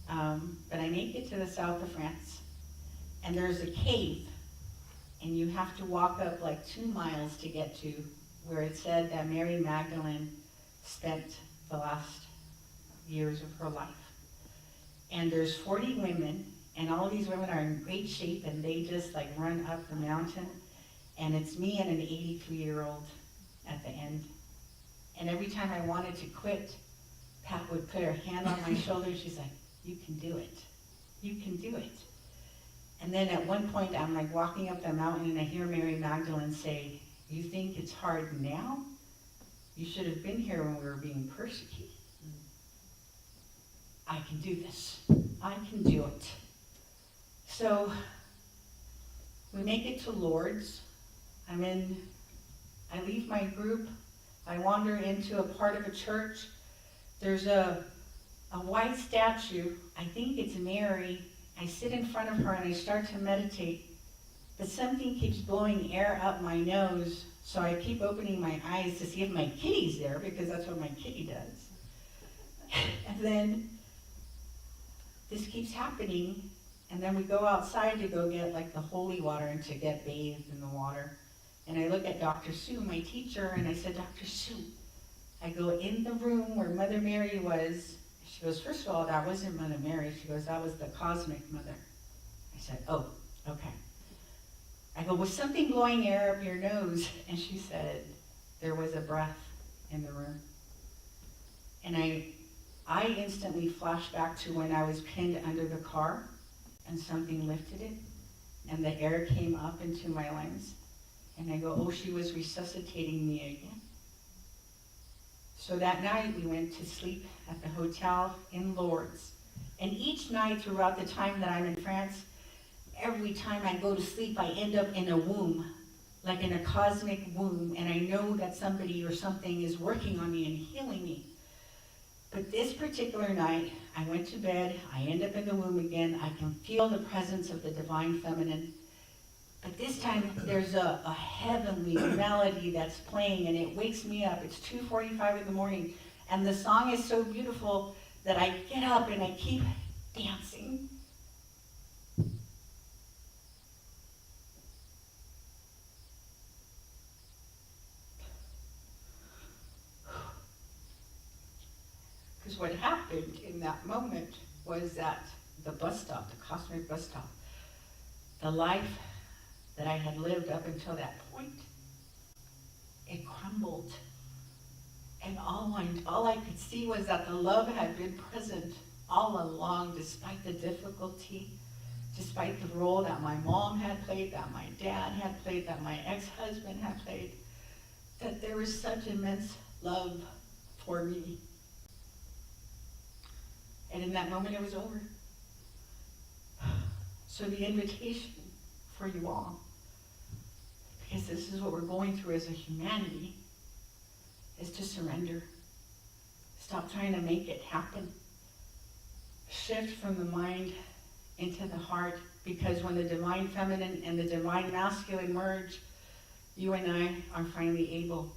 But I make it to the south of France, and there's a cave, and you have to walk up like 2 miles to get to where it said that Mary Magdalene spent the last years of her life. And there's 40 women, and all of these women are in great shape, and they just like run up the mountain, and it's me and an 83-year-old at the end. And every time I wanted to quit, Pat would put her hand on my shoulder. She's like, "You can do it. You can do it." And then at one point, I'm like walking up the mountain, and I hear Mary Magdalene say, "You think it's hard now? You should have been here when we were being persecuted." I can do this. I can do it. So we make it to Lourdes. I leave my group. I wander into a part of a church. There's a white statue. I think it's Mary. I sit in front of her and I start to meditate. But something keeps blowing air up my nose, so I keep opening my eyes to see if my kitty's there, because that's what my kitty does. And then this keeps happening, and then we go outside to go get like the holy water and to get bathed in the water. And I look at Dr. Sue, my teacher, and I said, "Dr. Sue," I go in the room where Mother Mary was. She goes, "First of all, that wasn't Mother Mary." She goes, "That was the cosmic mother." I said, "Oh, okay." I go, "Was something blowing air up your nose?" And she said, "There was a breath in the room." And I instantly flashed back to when I was pinned under the car and something lifted it and the air came up into my lungs. And I go, "Oh, she was resuscitating me again." So that night we went to sleep at the hotel in Lourdes. And each night throughout the time that I'm in France, every time I go to sleep, I end up in a womb, like in a cosmic womb. And I know that somebody or something is working on me and healing me. But this particular night, I went to bed, I end up in the womb again. I can feel the presence of the divine feminine. But this time, there's a heavenly melody that's playing, and it wakes me up. It's 2:45 in the morning, and the song is so beautiful that I get up and I keep dancing. Because what happened in that moment was that the bus stop, the cosmic bus stop, the life that I had lived up until that point, it crumbled. And all I could see was that the love had been present all along, despite the difficulty, despite the role that my mom had played, that my dad had played, that my ex-husband had played, that there was such immense love for me. And in that moment, it was over. So the invitation for you all, because this is what we're going through as a humanity, is to surrender. Stop trying to make it happen. Shift from the mind into the heart, because when the divine feminine and the divine masculine merge, you and I are finally able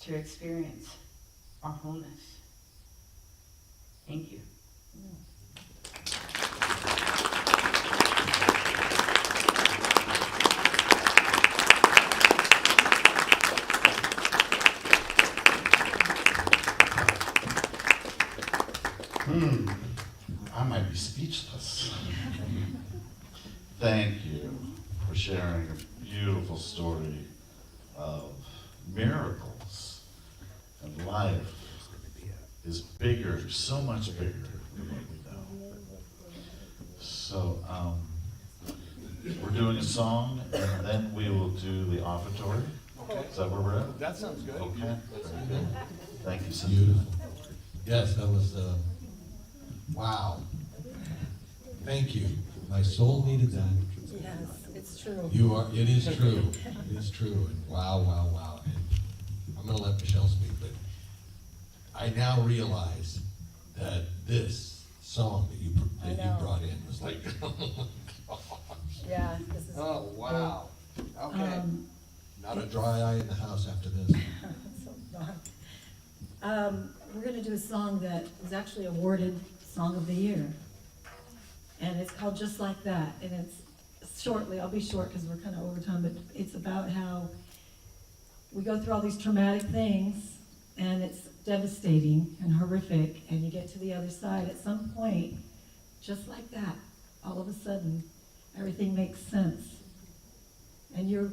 to experience our wholeness. Thank you. I might be speechless. Thank you for sharing a beautiful story of miracles. And life is bigger, so much bigger than what we know. So, we're doing a song, and then we will do the offertory. Okay. Is that where we're at? That sounds good. Okay. Very good. Thank you, Cynthia. Beautiful. Yes, that was, wow. Thank you. My soul needed that. Yes, it's true. It is true. It is true. And wow, wow, wow. And I'm gonna let Michelle speak, but I now realize that this song that I you know. brought in was like, Yeah, this is. oh, wow. Okay. Um, Not a dry eye in the house after this. So fun. We're gonna do a song that was actually awarded Song of the Year. And it's called Just Like That, and it's shortly, I'll be short because we're kind of over time, but it's about how we go through all these traumatic things, and it's devastating and horrific, and you get to the other side at some point, just like that, all of a sudden, everything makes sense. And you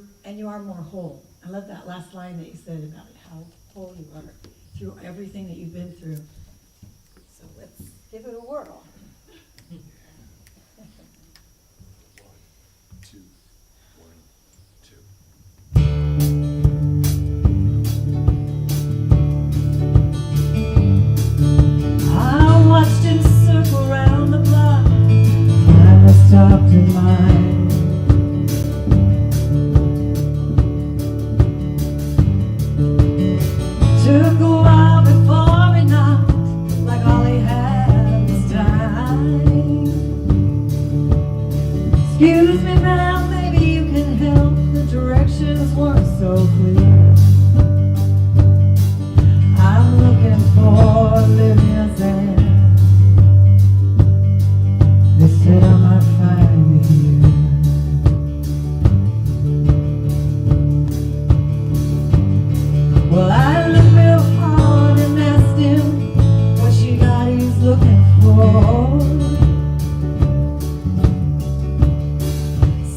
are more whole. I love that last line that you said about how whole you are through everything that you've been through. So let's give it a whirl. 1, 2, 1, 2. I watched him circle around the block, finally stopped in line. Took a while before he knocked, like all he had was time. Excuse me, ma'am, maybe you can help. The directions weren't so clear. I'm looking for Olivia's hand. They said I might find it here. Well, I looked real hard and asked him what she got he's looking for.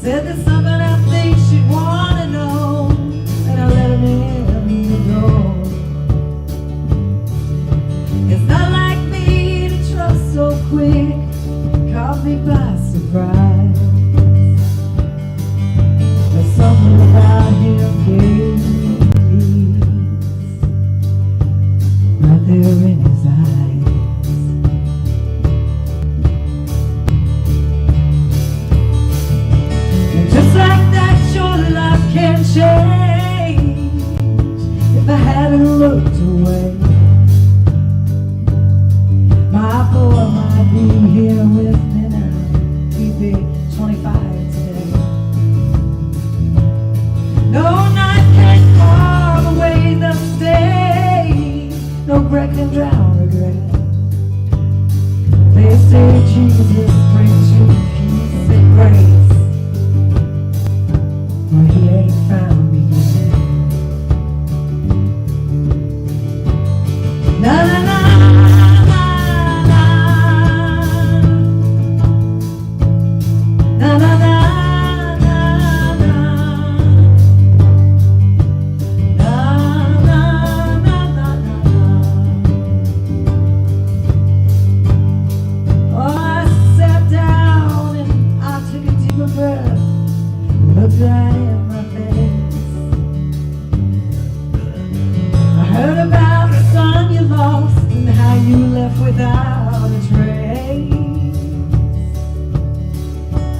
Said there's something I think she'd want to know, and I let him in the door. It's not like me to trust so quick, caught me by surprise. There's something about him gave me peace, right there in his eyes. And just like that, your life can change if I hadn't looked away. My boy might be here with me now. He'd be 25 today. No night can carve away the stain. No breath can drown regret. They say Jesus brings you peace and grace. Well, he ain't found me yet. Na na na. Na, na, na, na, na. Na, na, na, na, na. Oh, I sat down and I took a deeper breath, looked right in my face. I heard about the son you lost and how you left without a trace.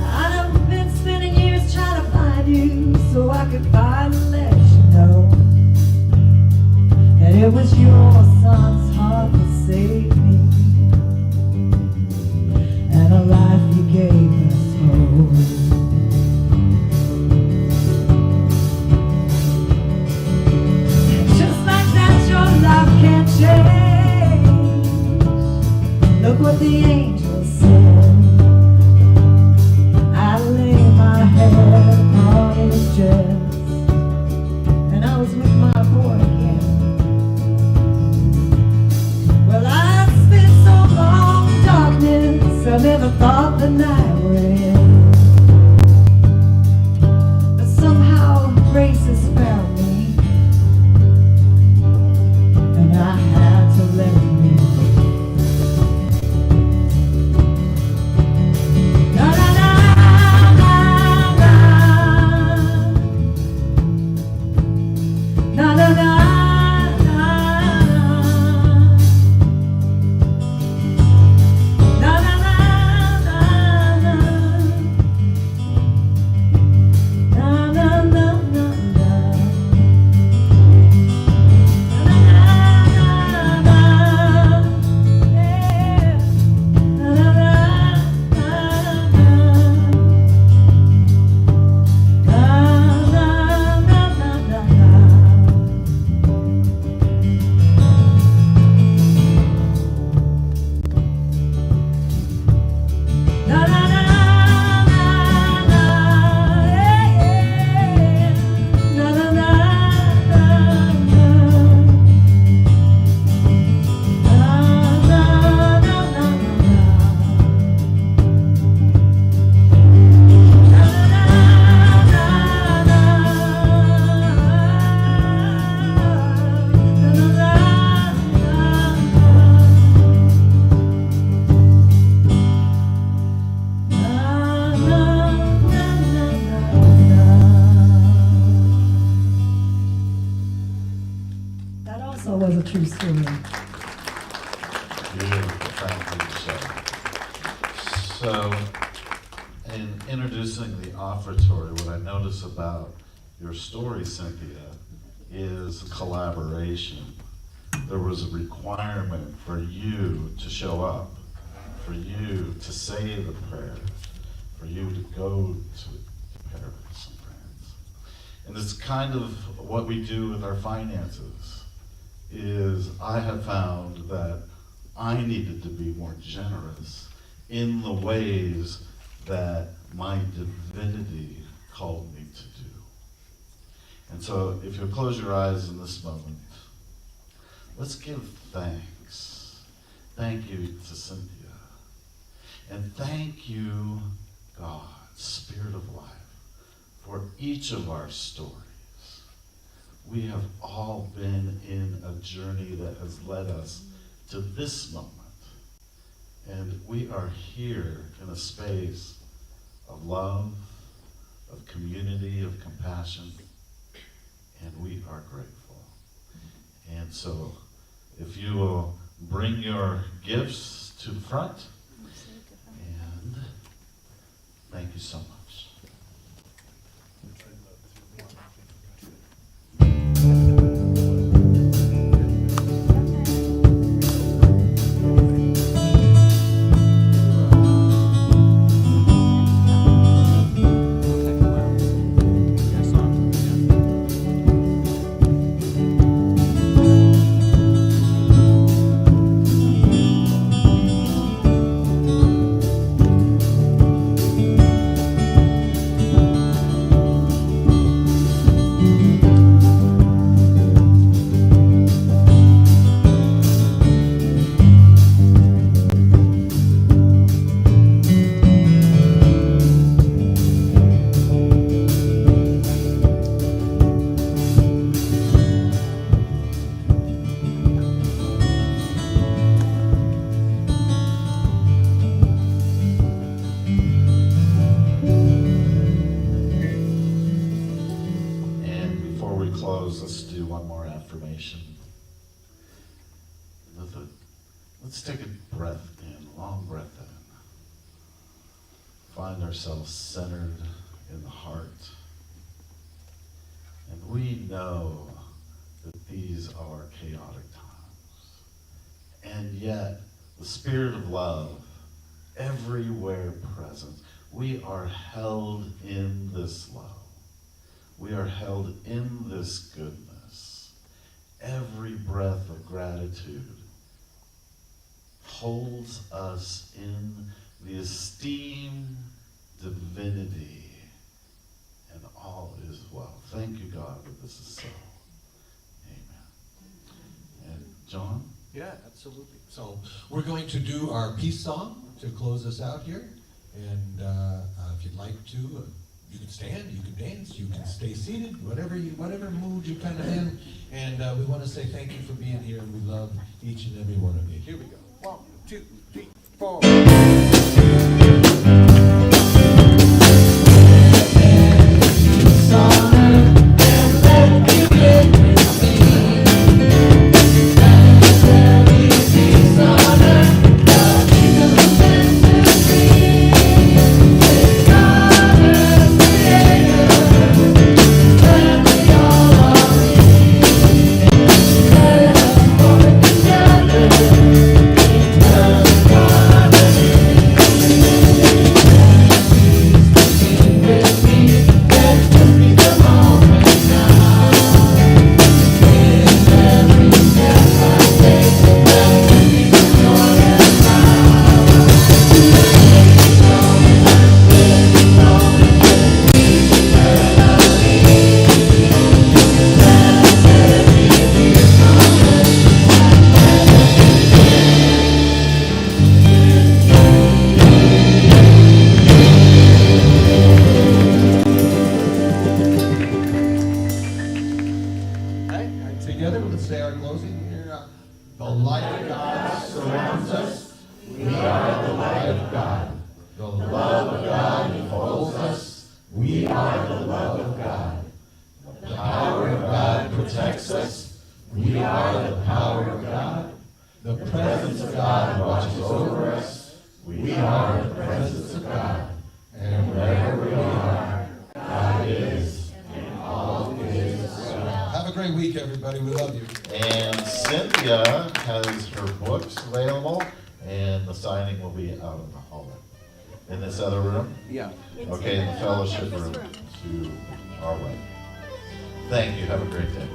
I've been spending years trying to find you so I could finally let you know that it was your son's heart that saved me, and a life you gave us hope. Just like that, your life can change. Look what the angels true story. Beautiful, thank you, Michelle. So, in introducing the offertory, what I notice about your story, Cynthia, is collaboration. There was a requirement for you to show up, for you to say the prayer, for you to go to parents and friends. And it's kind of what we do with our finances, is I have found that I needed to be more generous in the ways that my divinity called me to do. And so if you'll close your eyes in this moment, let's give thanks. Thank you to Cynthia. And thank you, God, Spirit of Life, for each of our stories. We have all been in a journey that has led us to this moment. And we are here in a space of love, of community, of compassion, and we are grateful. And so, if you will bring your gifts to the front, and thank you so much. Let's do one more affirmation. Let's take a breath in, long breath in. Find ourselves centered in the heart. And we know that these are chaotic times. And yet, the Spirit of love, everywhere present, we are held in this love. We are held in this goodness. Every breath of gratitude holds us in the esteemed divinity, and all is well. Thank you, God, that this is so. Amen. And John? Yeah, absolutely. So we're going to do our peace song to close us out here. And if you'd like to, you can stand, you can dance, you can stay seated, whatever mood you're kind of in. And we want to say thank you for being here, and we love each and every one of you. Here we go. 1, 2, 3, 4. Together, let's say our closing here. The light of God surrounds us. We are the light of God. The love of God enfolds us. We are the love of God. The power of God protects us. We are the power The presence of God watches over us. We are the presence of God. And wherever we are, God is, and all is well. Have a great week, everybody. We love you. And Cynthia has her books available, and the signing will be out in the hallway. In this other room? Yeah. Okay, in the fellowship room to our right. Thank you. Have a great day.